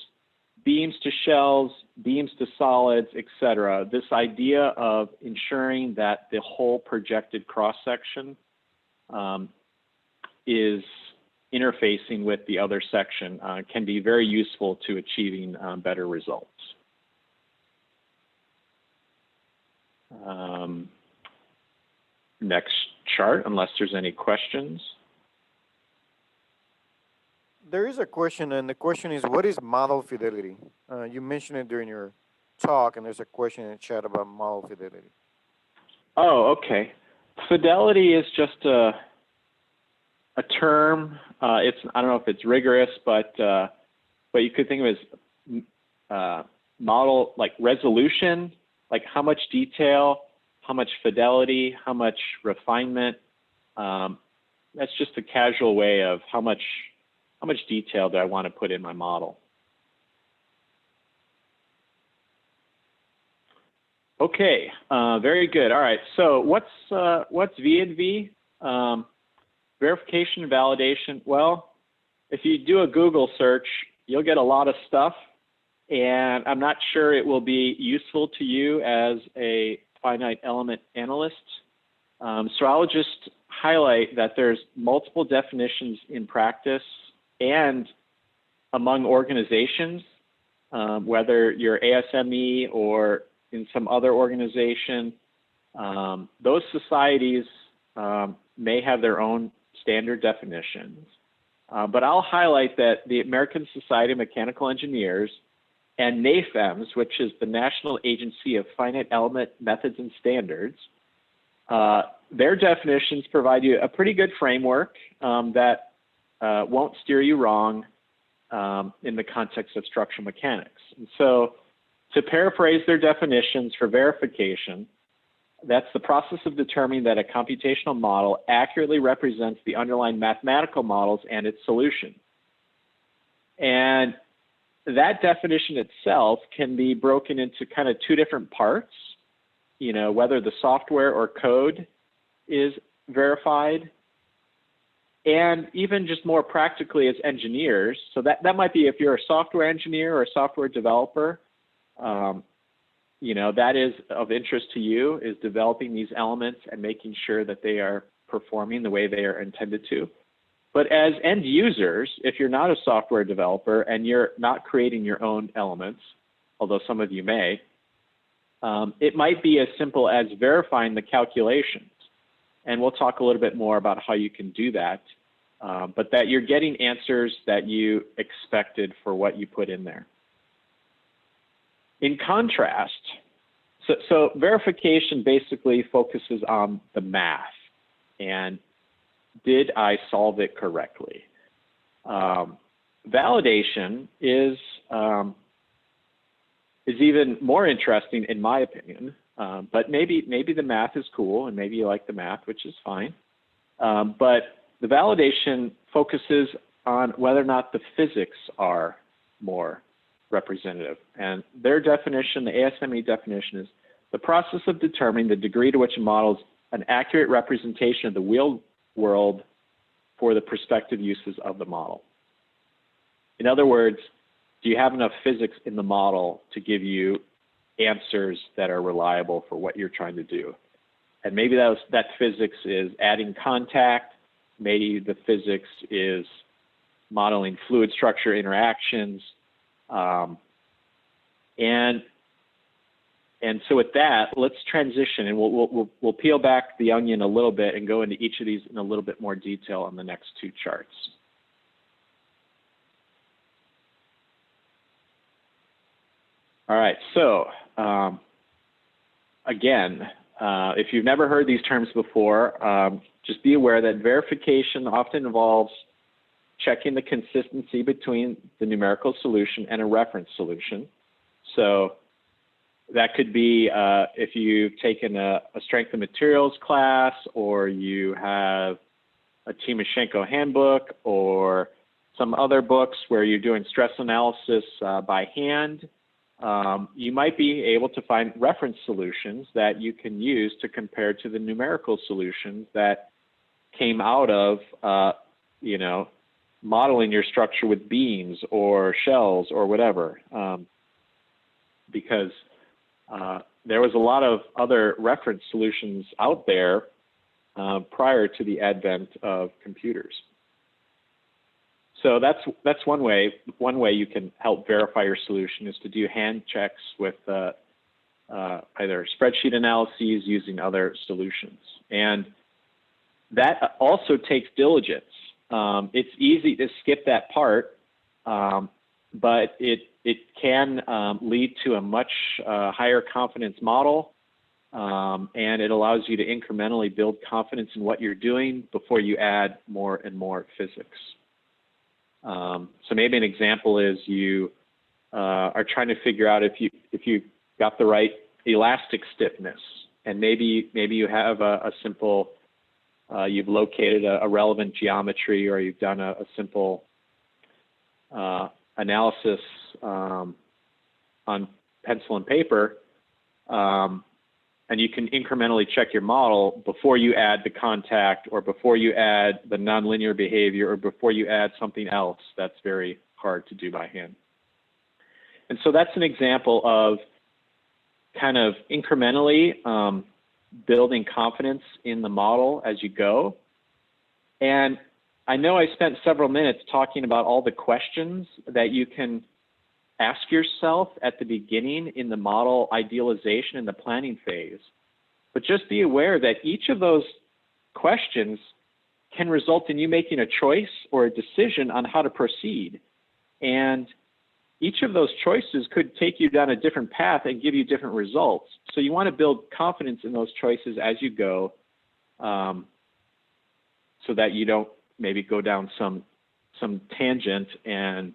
beams to shells, beams to solids, etc. This idea of ensuring that the whole projected cross-section is interfacing with the other section can be very useful to achieving better results. Next chart, unless there's any questions. There is a question, and the question is, what is model fidelity? You mentioned it during your talk, and there's a question in the chat about model fidelity. Oh, okay. Fidelity is just a term. I don't know if it's rigorous, but you could think of it as model like resolution, like how much detail, how much fidelity, how much refinement. That's just a casual way of how much detail do I want to put in my model. Okay, very good. All right, so what's V&V? Verification and validation. Well, if you do a Google search, you'll get a lot of stuff, and I'm not sure it will be useful to you as a finite element analyst. So I'll just highlight that there's multiple definitions in practice and among organizations, whether you're ASME or in some other organization. Those societies may have their own standard definitions. But I'll highlight that the American Society of Mechanical Engineers and NAFEMS, which is the National Agency of Finite Element Methods and Standards, their definitions provide you a pretty good framework that won't steer you wrong in the context of structural mechanics. And so, to paraphrase their definitions for verification, that's the process of determining that a computational model accurately represents the underlying mathematical models and its solution. And that definition itself can be broken into kind of two different parts, you know, whether the software or code is verified, and even just more practically as engineers. So that might be if you're a software engineer or a software developer, you know, that is of interest to you, is developing these elements and making sure that they are performing the way they are intended to. But as end users, if you're not a software developer and you're not creating your own elements, although some of you may, it might be as simple as verifying the calculations. And we'll talk a little bit more about how you can do that, but that you're getting answers that you expected for what you put in there. In contrast, so verification basically focuses on the math and did I solve it correctly? Validation is even more interesting in my opinion, but maybe the math is cool and maybe you like the math, which is fine. But the validation focuses on whether or not the physics are more representative. And their definition, the ASME definition, is the process of determining the degree to which a model is an accurate representation of the real world for the prospective uses of the model. In other words, do you have enough physics in the model to give you answers that are reliable for what you're trying to do? And maybe that physics is adding contact, maybe the physics is modeling fluid structure interactions, and so with that, let's transition, and we'll peel back the onion a little bit and go into each of these in a little bit more detail on the next two charts. All right, so again, if you've never heard these terms before, just be aware that verification often involves checking the consistency between the numerical solution and a reference solution. So that could be if you've taken a strength of materials class, or you have a Timoshenko handbook, or some other books where you're doing stress analysis by hand, you might be able to find reference solutions that you can use to compare to the numerical solutions that came out of, you know, modeling your structure with beams or shells or whatever, because there was a lot of other reference solutions out there prior to the advent of computers. So that's one way. One way you can help verify your solution is to do hand checks with either spreadsheet analyses using other solutions, and that also takes diligence. It's easy to skip that part, but it can lead to a much higher confidence model, and it allows you to incrementally build confidence in what you're doing before you add more and more physics. So maybe an example is you are trying to figure out if you got the right elastic stiffness, and maybe you have a simple, you've located a relevant geometry, or you've done a simple analysis on pencil and paper, and you can incrementally check your model before you add the contact, or before you add the nonlinear behavior, or before you add something else that's very hard to do by hand. And so that's an example of kind of incrementally building confidence in the model as you go. And I know I spent several minutes talking about all the questions that you can ask yourself at the beginning in the model idealization in the planning phase. But just be aware that each of those questions can result in you making a choice or a decision on how to proceed. And each of those choices could take you down a different path and give you different results. So you want to build confidence in those choices as you go, so that you don't maybe go down some tangent and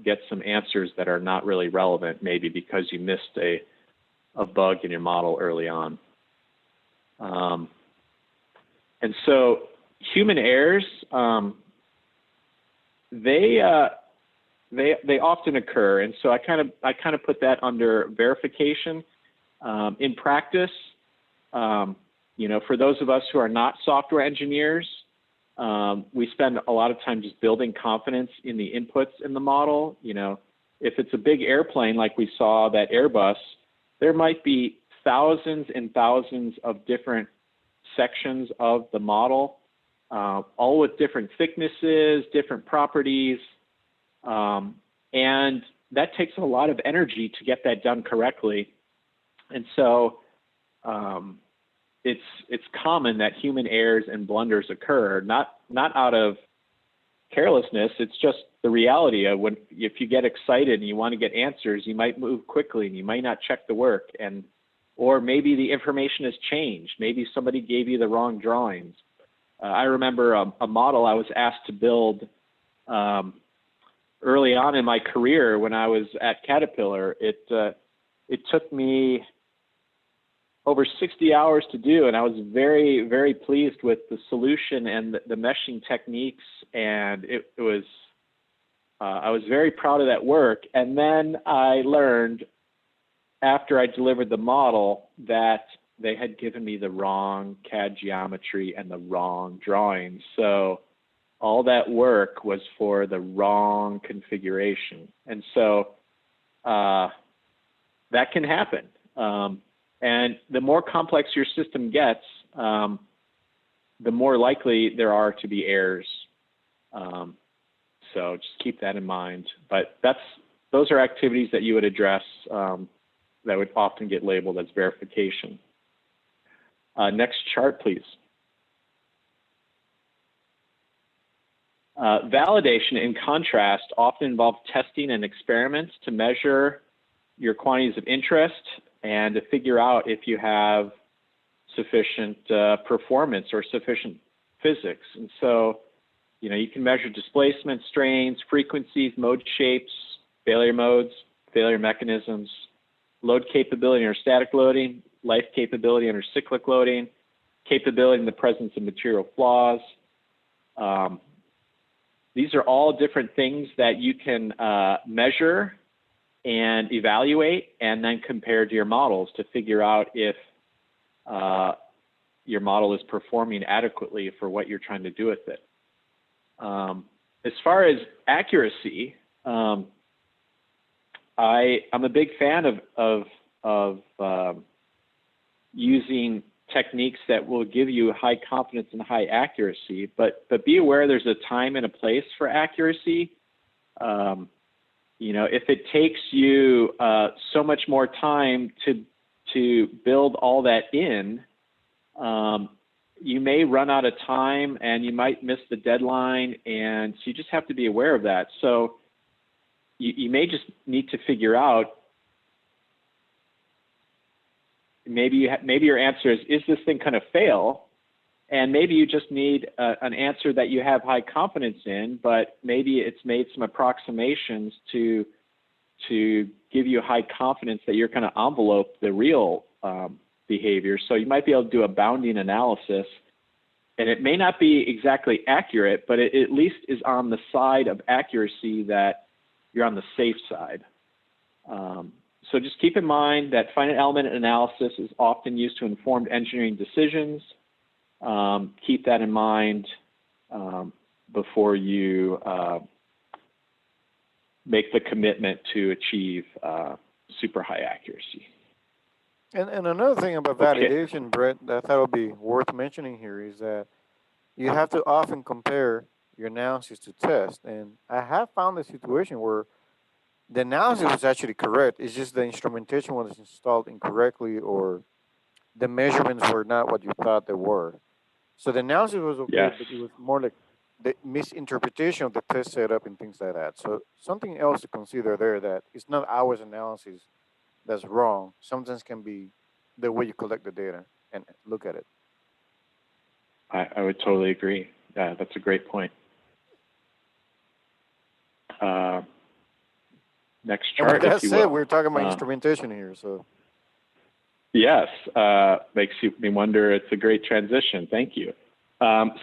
get some answers that are not really relevant, maybe because you missed a bug in your model early on. And so human errors, they often occur, and so I kind of put that under verification. In practice, for those of us who are not software engineers, we spend a lot of time just building confidence in the inputs in the model. If it's a big airplane like we saw, that Airbus, there might be thousands and thousands of different sections of the model, all with different thicknesses, different properties, and that takes a lot of energy to get that done correctly. And so it's common that human errors and blunders occur, not out of carelessness. It's just the reality of if you get excited and you want to get answers, you might move quickly and you might not check the work, or maybe the information has changed. Maybe somebody gave you the wrong drawings. I remember a model I was asked to build early on in my career when I was at Caterpillar. It took me over 60 hours to do, and I was very, very pleased with the solution and the meshing techniques, and I was very proud of that work. And then I learned after I delivered the model that they had given me the wrong CAD geometry and the wrong drawings. So all that work was for the wrong configuration. And so that can happen. And the more complex your system gets, the more likely there are to be errors. So just keep that in mind. But those are activities that you would address that would often get labeled as verification. Next chart, please. Validation, in contrast, often involves testing and experiments to measure your quantities of interest and to figure out if you have sufficient performance or sufficient physics. And so, you can measure displacement, strains, frequencies, mode shapes, failure modes, failure mechanisms, load capability under static loading, life capability under cyclic loading, capability in the presence of material flaws. These are all different things that you can measure and evaluate, and then compare to your models to figure out if your model is performing adequately for what you're trying to do with it. As far as accuracy, I'm a big fan of using techniques that will give you high confidence and high accuracy, but be aware there's a time and a place for accuracy. If it takes you so much more time to build all that in, you may run out of time and you might miss the deadline, and so you just have to be aware of that. So you may just need to figure out, maybe your answer is this thing going to fail? And maybe you just need an answer that you have high confidence in, but maybe it's made some approximations to give you high confidence that you're going to envelope the real behavior. So you might be able to do a bounding analysis, and it may not be exactly accurate, but it at least is on the side of accuracy that you're on the safe side. So just keep in mind that finite element analysis is often used to inform engineering decisions. Keep that in mind before you make the commitment to achieve super high accuracy. And another thing about validation, Brett, that I thought would be worth mentioning here is that you have to often compare your analysis to test. And I have found a situation where the analysis was actually correct. It's just the instrumentation was installed incorrectly, or the measurements were not what you thought they were. So the analysis was okay, Yes. but it was more like the misinterpretation of the test setup and things like that. So something else to consider there, that it's not our analysis that's wrong. Sometimes can be the way you collect the data and look at it. I would totally agree. That's a great point. Next And chart, with that if you said, will. we're talking about instrumentation here. So Yes, makes me wonder. It's a great transition. Thank you.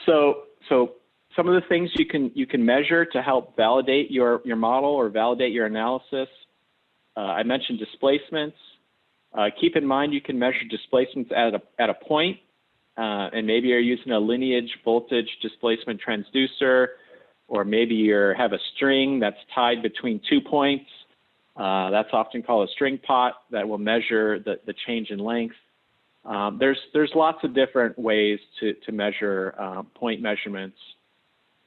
So some of the things you can measure to help validate your model or validate your analysis. I mentioned displacements. Keep in mind you can measure displacements at a point, and maybe you're using a lineage voltage displacement transducer, or maybe you have a string that's tied between 2 points. That's often called a string pot that will measure the change in length. There's lots of different ways to measure point measurements.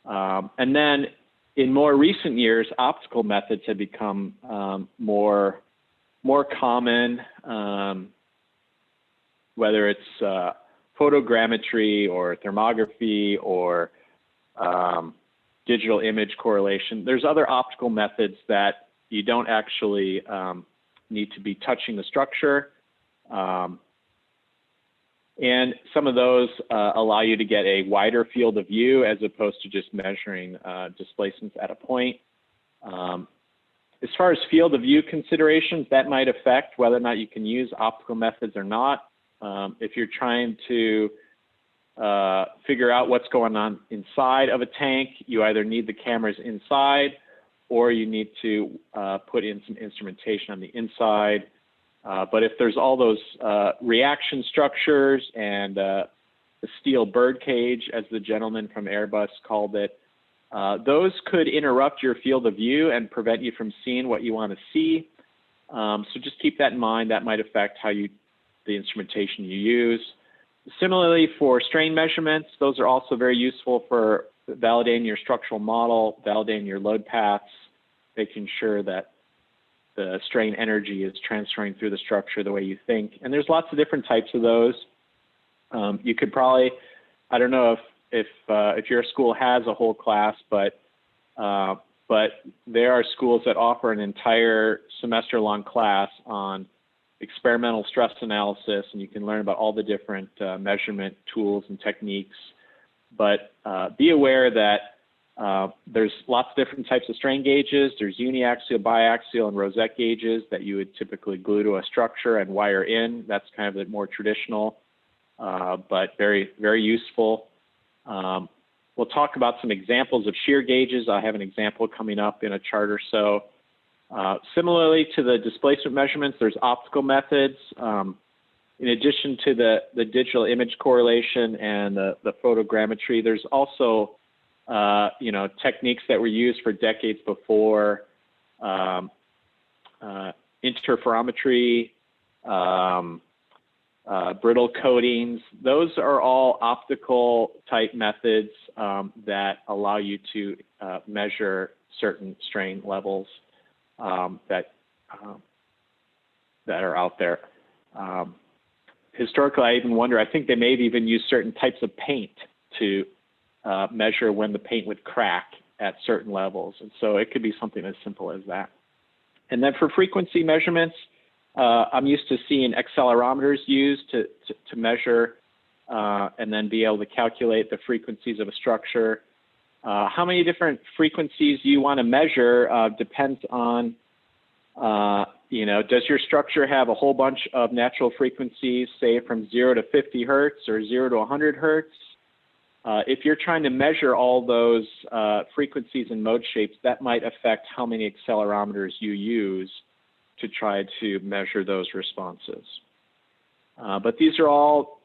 And then in more recent years, optical methods have become more common, whether it's photogrammetry or thermography or digital image correlation. There's other optical methods that you don't actually need to be touching the structure. And some of those allow you to get a wider field of view as opposed to just measuring displacements at a point. As far as field of view considerations, that might affect whether or not you can use optical methods or not. If you're trying to figure out what's going on inside of a tank, you either need the cameras inside or you need to put in some instrumentation on the inside. But if there's all those reaction structures and the steel bird cage, as the gentleman from Airbus called it, those could interrupt your field of view and prevent you from seeing what you want to see. So just keep that in mind. That might affect how the instrumentation you use. Similarly, for strain measurements, those are also very useful for validating your structural model, validating your load paths, making sure that the strain energy is transferring through the structure the way you think. And there's lots of different types of those. You could probably, I don't know if your school has a whole class, but there are schools that offer an entire semester-long class on experimental stress analysis, and you can learn about all the different measurement tools and techniques. But be aware that there's lots of different types of strain gauges. There's uniaxial, biaxial, and rosette gauges that you would typically glue to a structure and wire in. That's kind of the more traditional, but very, very useful. We'll talk about some examples of shear gauges. I have an example coming up in a chart or so. Similarly to the displacement measurements, there's optical methods. In addition to the digital image correlation and the photogrammetry, there's also techniques that were used for decades before, interferometry, brittle coatings. Those are all optical type methods that allow you to measure certain strain levels that are out there. Historically, I even wonder, I think they may have even used certain types of paint to measure when the paint would crack at certain levels. And so it could be something as simple as that. And then for frequency measurements, I'm used to seeing accelerometers used to measure and then be able to calculate the frequencies of a structure. How many different frequencies you want to measure depends on Does your structure have a whole bunch of natural frequencies, say from 0 to 50 hertz or 0 to 100 hertz? If you're trying to measure all those frequencies and mode shapes, that might affect how many accelerometers you use to try to measure those responses. But these are all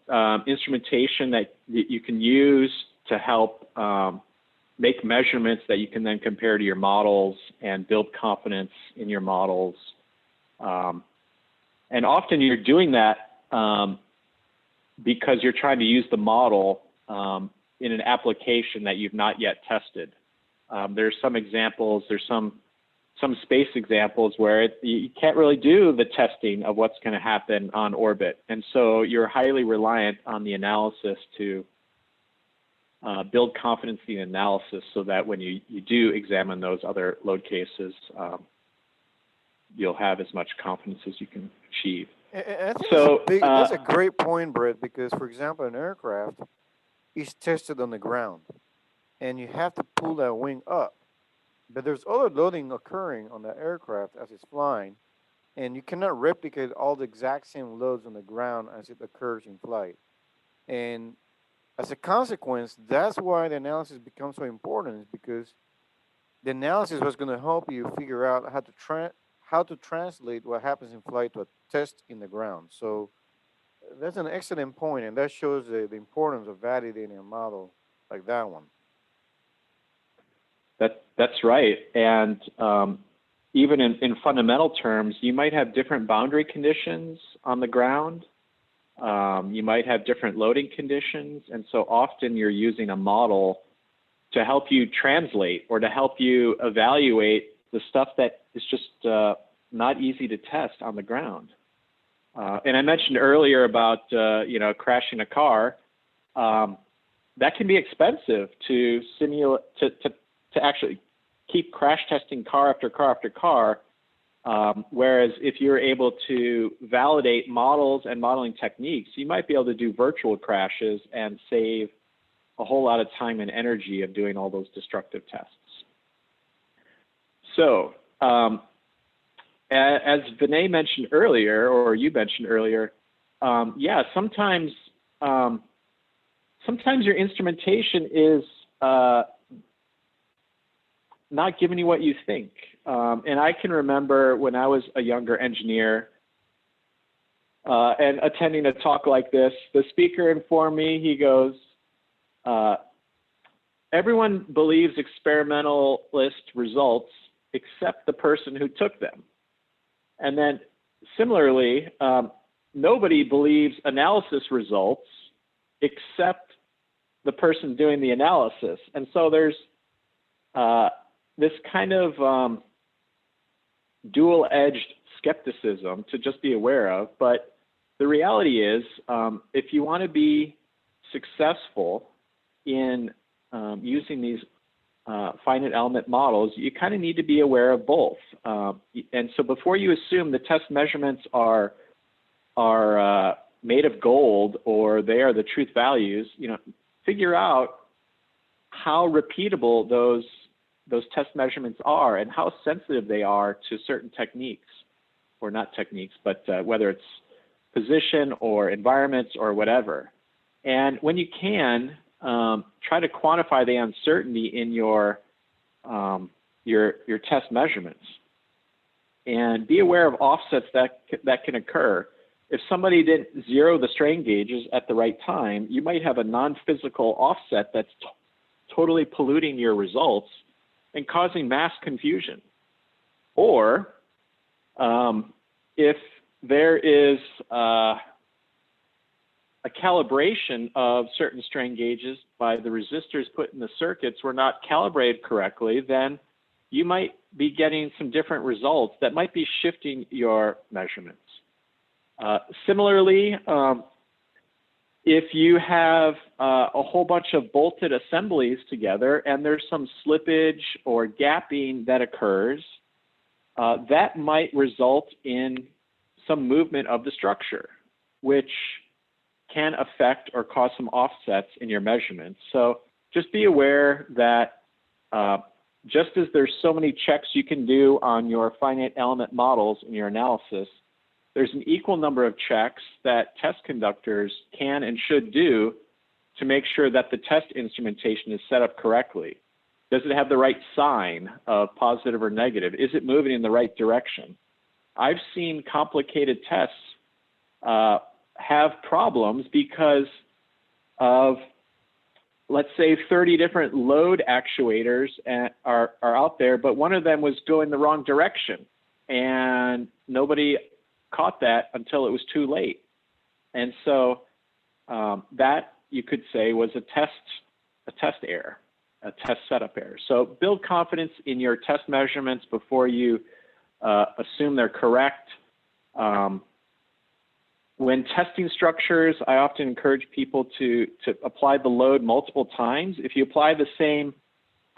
instrumentation that you can use to help make measurements that you can then compare to your models and build confidence in your models. And often you're doing that because you're trying to use the model in an application that you've not yet tested. There's some examples, there's some space examples where you can't really do the testing of what's going to happen on orbit. And so you're highly reliant on the analysis to build confidence in the analysis so that when you do examine those other load cases, you'll have as much confidence as you can achieve. And I think So that's a great point, Brett, because, for example, an aircraft is tested on the ground, and you have to pull that wing up. But there's other loading occurring on the aircraft as it's flying, and you cannot replicate all the exact same loads on the ground as it occurs in flight. And as a consequence, that's why the analysis becomes so important, is because the analysis was going to help you figure out how to translate what happens in flight to a test in the ground. So that's an excellent point, and that shows the importance of validating a model like that one. That's right. And even in fundamental terms, you might have different boundary conditions on the ground. You might have different loading conditions. And so often you're using a model to help you translate or to help you evaluate the stuff that is just not easy to test on the ground. And I mentioned earlier about crashing a car. That can be expensive to simulate to actually keep crash testing car after car after car. Whereas if you're able to validate models and modeling techniques, you might be able to do virtual crashes and save a whole lot of time and energy of doing all those destructive tests. So as Vinay mentioned earlier, or you mentioned earlier, sometimes your instrumentation is not giving you what you think. And I can remember when I was a younger engineer and attending a talk like this, the speaker informed me, he goes, everyone believes experimentalist results except the person who took them. And then similarly, nobody believes analysis results except the person doing the analysis. And so there's this kind of dual-edged skepticism to just be aware of. But the reality is, if you want to be successful in using these finite element models, you kind of need to be aware of both. And so before you assume the test measurements are made of gold or they are the truth values, figure out how repeatable those test measurements are and how sensitive they are to certain techniques, or not techniques, but whether it's position or environments or whatever. And when you can, try to quantify the uncertainty in your test measurements, and be aware of offsets that can occur. If somebody didn't zero the strain gauges at the right time, you might have a non-physical offset that's totally polluting your results and causing mass confusion. Or if there is a calibration of certain strain gauges by the resistors put in the circuits were not calibrated correctly, then you might be getting some different results that might be shifting your measurements. Similarly, if you have a whole bunch of bolted assemblies together and there's some slippage or gapping that occurs, that might result in some movement of the structure, which can affect or cause some offsets in your measurements. So just be aware that just as there's so many checks you can do on your finite element models in your analysis, there's an equal number of checks that test conductors can and should do to make sure that the test instrumentation is set up correctly. Does it have the right sign of positive or negative? Is it moving in the right direction? I've seen complicated tests have problems because of, let's say, 30 different load actuators are out there, but one of them was going the wrong direction, and nobody caught that until it was too late. And so that, you could say, was a test error, a test setup error. So build confidence in your test measurements before you assume they're correct. When testing structures, I often encourage people to apply the load multiple times. If you apply the same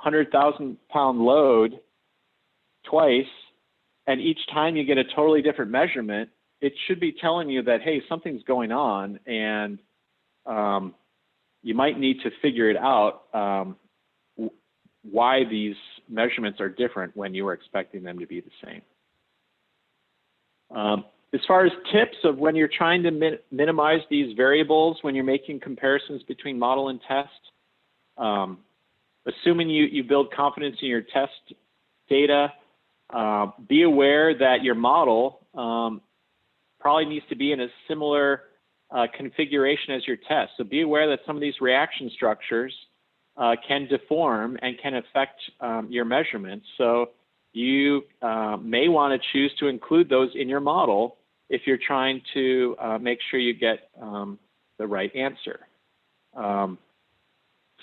100,000-pound load twice, and each time you get a totally different measurement, it should be telling you that, hey, something's going on, and you might need to figure it out why these measurements are different when you were expecting them to be the same. As far as tips of when you're trying to minimize these variables, when you're making comparisons between model and test, assuming you build confidence in your test data, be aware that your model probably needs to be in a similar configuration as your test. So be aware that some of these reaction structures can deform and can affect your measurements. So you may want to choose to include those in your model if you're trying to make sure you get the right answer.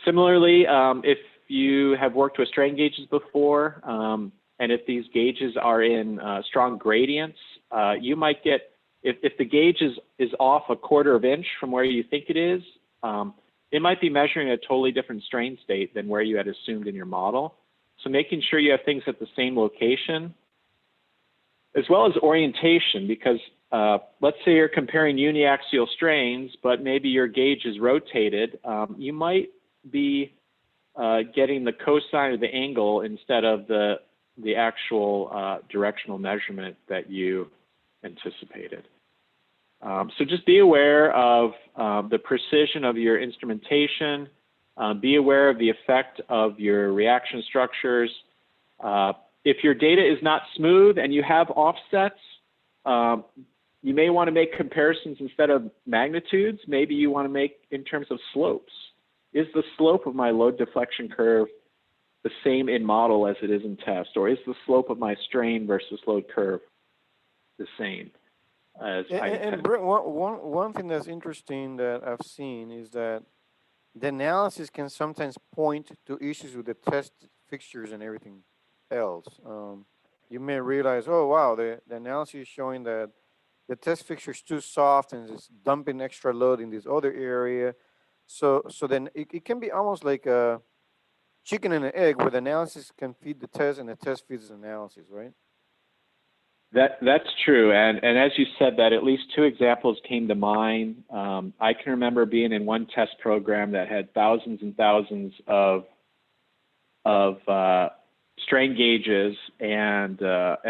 Similarly, if you have worked with strain gauges before, and if these gauges are in strong gradients, you might get, if the gauge is off a 1/4 inch from where you think it is, it might be measuring a totally different strain state than where you had assumed in your model. So making sure you have things at the same location, as well as orientation, because let's say you're comparing uniaxial strains, but maybe your gauge is rotated, you might be getting the cosine of the angle instead of the actual directional measurement that you anticipated. So just be aware of the precision of your instrumentation, be aware of the effect of your reaction structures. If your data is not smooth and you have offsets, you may want to make comparisons instead of magnitudes. Maybe you want to make in terms of slopes. Is the slope of my load deflection curve the same in model as it is in test? Or is the slope of my strain versus load curve the same as I intended? And Brett, one thing that's interesting that I've seen is that the analysis can sometimes point to issues with the test fixtures and everything else. You may realize, oh, wow, the analysis is showing that the test fixture is too soft and it's dumping extra load in this other area. So then it can be almost like a chicken and an egg, where the analysis can feed the test and the test feeds the analysis, right? That's true. And as you said that, at least 2 examples came to mind. I can remember being in one test program that had thousands and thousands of strain gauges, and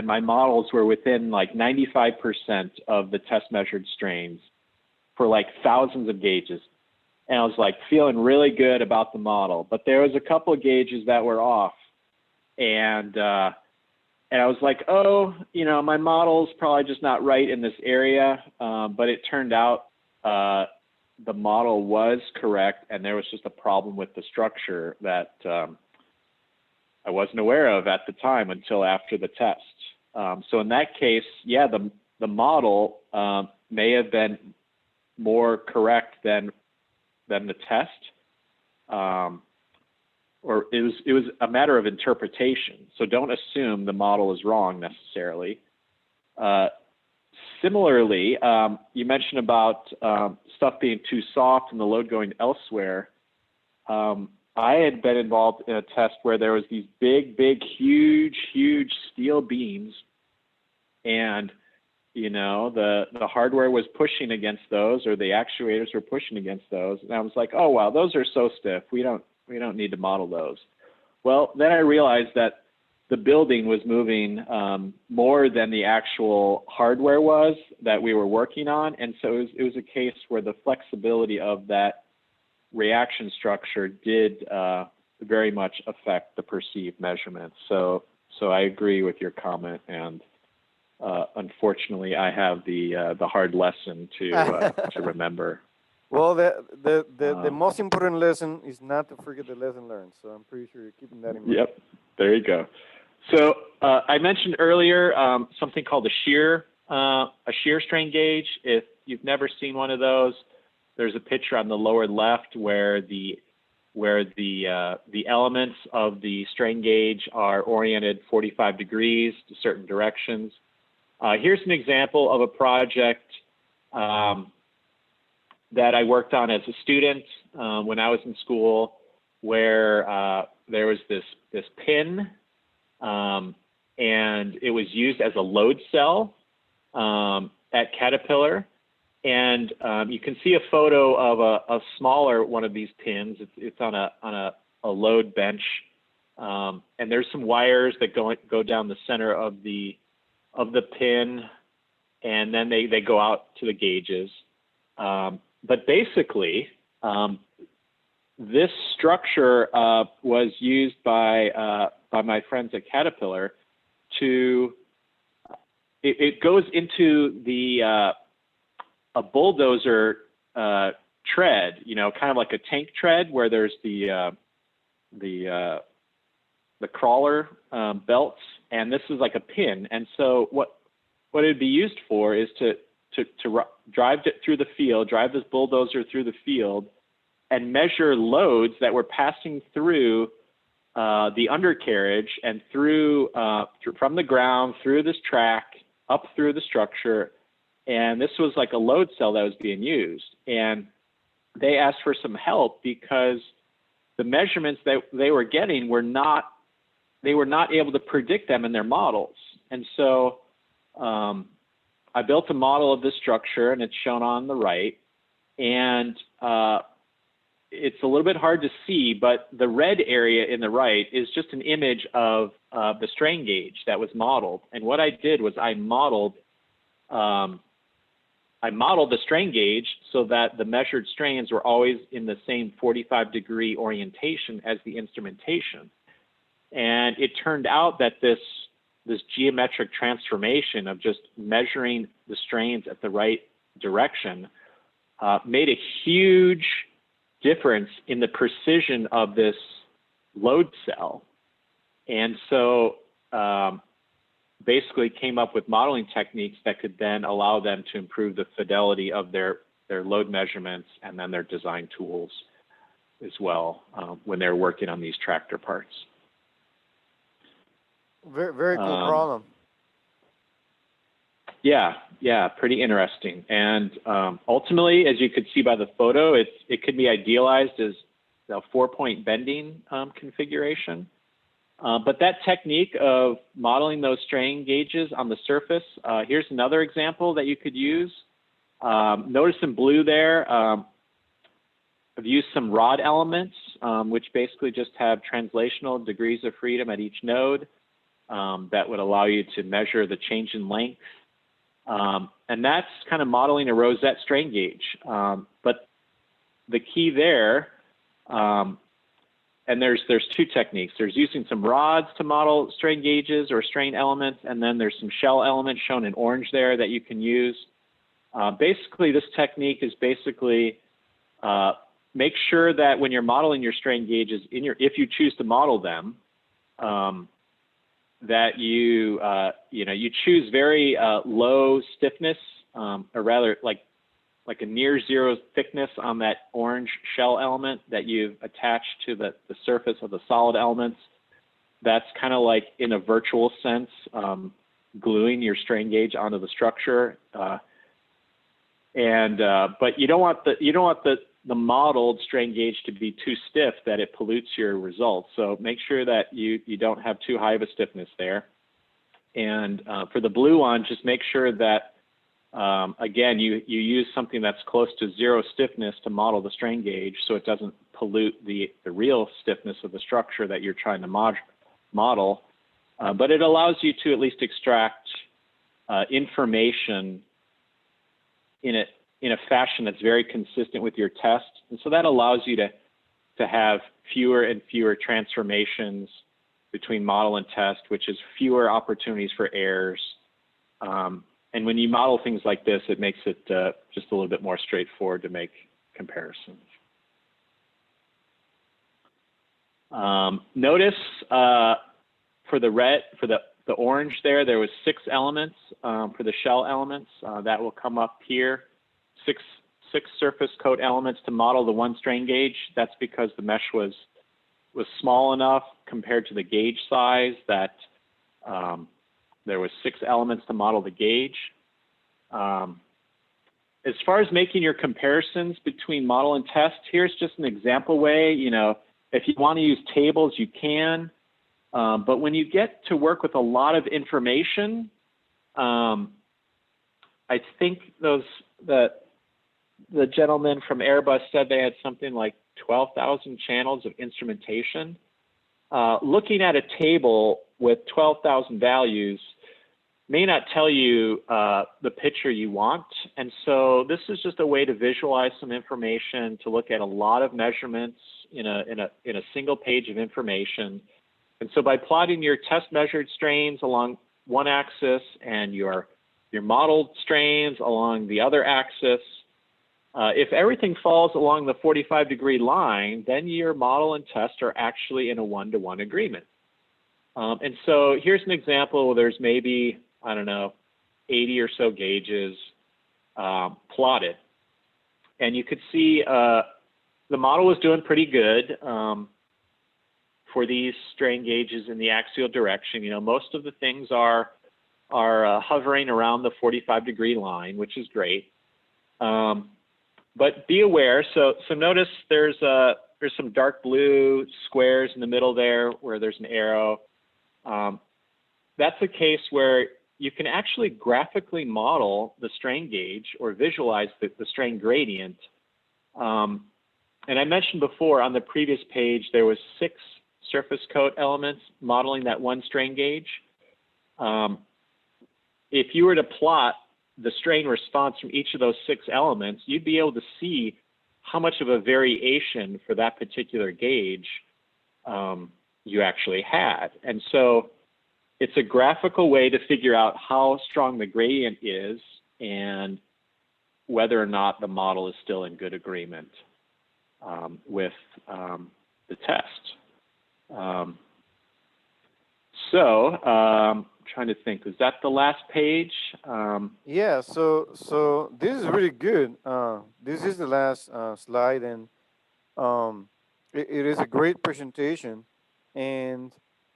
my models were within like 95% of the test measured strains for like thousands of gauges. And I was like feeling really good about the model, but there was a couple of gauges that were off, and I was like, oh, you know, my model's probably just not right in this area, but it turned out the model was correct, and there was just a problem with the structure that I wasn't aware of at the time until after the test. So in that case, yeah, the model may have been more correct than the test, or it was a matter of interpretation. So don't assume the model is wrong necessarily. Similarly, you mentioned about stuff being too soft and the load going elsewhere. I had been involved in a test where there was these big, huge steel beams, and you know, the hardware was pushing against those, or the actuators were pushing against those, and I was like, oh wow, those are so stiff. We don't need to model those. Well, then I realized that the building was moving more than the actual hardware was that we were working on. And so it was a case where the flexibility of that reaction structure did very much affect the perceived measurements. So I agree with your comment, and unfortunately, I have the hard lesson to remember. Well, the most important lesson is not to forget the lesson learned. So I'm pretty sure you're keeping that in mind. Yep, there you go. So I mentioned earlier something called a shear strain gauge. If you've never seen one of those, there's a picture on the lower left where the elements of the strain gauge are oriented 45 degrees to certain directions. Here's an example of a project that I worked on as a student when I was in school, where there was this pin, and it was used as a load cell at Caterpillar. And you can see a photo of a smaller one of these pins. It's on a load bench, and there's some wires that go down the center of the pin, and then they go out to the gauges. But basically, this structure was used by my friends at Caterpillar to. It goes into a bulldozer tread, kind of like a tank tread where there's the crawler belts, and this is like a pin. And so what it'd be used for is to drive it through the field, drive this bulldozer through the field, and measure loads that were passing through the undercarriage and through from the ground through this track up through the structure. And this was like a load cell that was being used. And they asked for some help because the measurements that they were getting they were not able to predict them in their models. And so I built a model of this structure, and it's shown on the right. And it's a little bit hard to see, but the red area in the right is just an image of the strain gauge that was modeled. And what I did was I modeled the strain gauge so that the measured strains were always in the same 45-degree orientation as the instrumentation. And it turned out that this geometric transformation of just measuring the strains at the right direction made a huge difference in the precision of this load cell. And so basically came up with modeling techniques that could then allow them to improve the fidelity of their load measurements and then their design tools as well when they're working on these tractor parts. Very, very cool problem. Yeah, pretty interesting. And ultimately, as you could see by the photo, it could be idealized as a 4-point bending configuration. But that technique of modeling those strain gauges on the surface, here's another example that you could use. Notice in blue there, I've used some rod elements, which basically just have translational degrees of freedom at each node that would allow you to measure the change in length. And that's kind of modeling a rosette strain gauge. But the key there, and there's two techniques. There's using some rods to model strain gauges or strain elements, and then there's some shell elements shown in orange there that you can use. Basically, this technique is basically make sure that when you're modeling your strain gauges, if you choose to model them, that you choose very low stiffness, or rather like a near zero thickness on that orange shell element that you've attached to the surface of the solid elements. That's kind of like, in a virtual sense, gluing your strain gauge onto the structure. But you don't want the modeled strain gauge to be too stiff that it pollutes your results. So make sure that you don't have too high of a stiffness there. And for the blue one, just make sure that Again, you use something that's close to zero stiffness to model the strain gauge, so it doesn't pollute the real stiffness of the structure that you're trying to model. But it allows you to at least extract information in a fashion that's very consistent with your test, and so that allows you to have fewer and fewer transformations between model and test, which is fewer opportunities for errors. And when you model things like this, it makes it just a little bit more straightforward to make comparisons. Notice for the orange there was 6 elements for the shell elements. That will come up here. Six surface coat elements to model the one strain gauge. That's because the mesh was small enough compared to the gauge size that there was 6 elements to model the gauge. As far as making your comparisons between model and test, here's just an example way. If you want to use tables, you can. But when you get to work with a lot of information, I think the gentleman from Airbus said they had something like 12,000 channels of instrumentation. Looking at a table with 12,000 values may not tell you the picture you want. And so this is just a way to visualize some information, to look at a lot of measurements in a single page of information. And so by plotting your test measured strains along one axis and your modeled strains along the other axis, if everything falls along the 45-degree line, then your model and test are actually in a one-to-one agreement. And so here's an example where there's maybe, I don't know, 80 or so gauges plotted. And you could see the model was doing pretty good for these strain gauges in the axial direction. Most of the things are hovering around the 45-degree line, which is great. But be aware, so notice there's some dark blue squares in the middle there where there's an arrow. That's a case where you can actually graphically model the strain gauge or visualize the strain gradient. And I mentioned before on the previous page, there was 6 surface coat elements modeling that one strain gauge. If you were to plot the strain response from each of those 6 elements, you'd be able to see how much of a variation for that particular gauge you actually had. And so it's a graphical way to figure out how strong the gradient is and whether or not the model is still in good agreement with the test. Trying to think, was that the last page? Yeah, so this is really good. This is the last slide, and it is a great presentation. And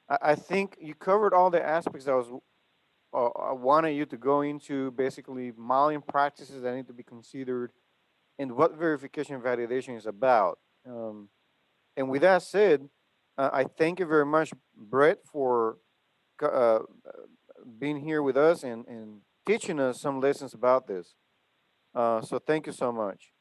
I think you covered all the aspects I wanted you to go into, basically modeling practices that need to be considered and what verification and validation is about. And with that said, I thank you very much, Brett, for being here with us and teaching us some lessons about this. So thank you so much.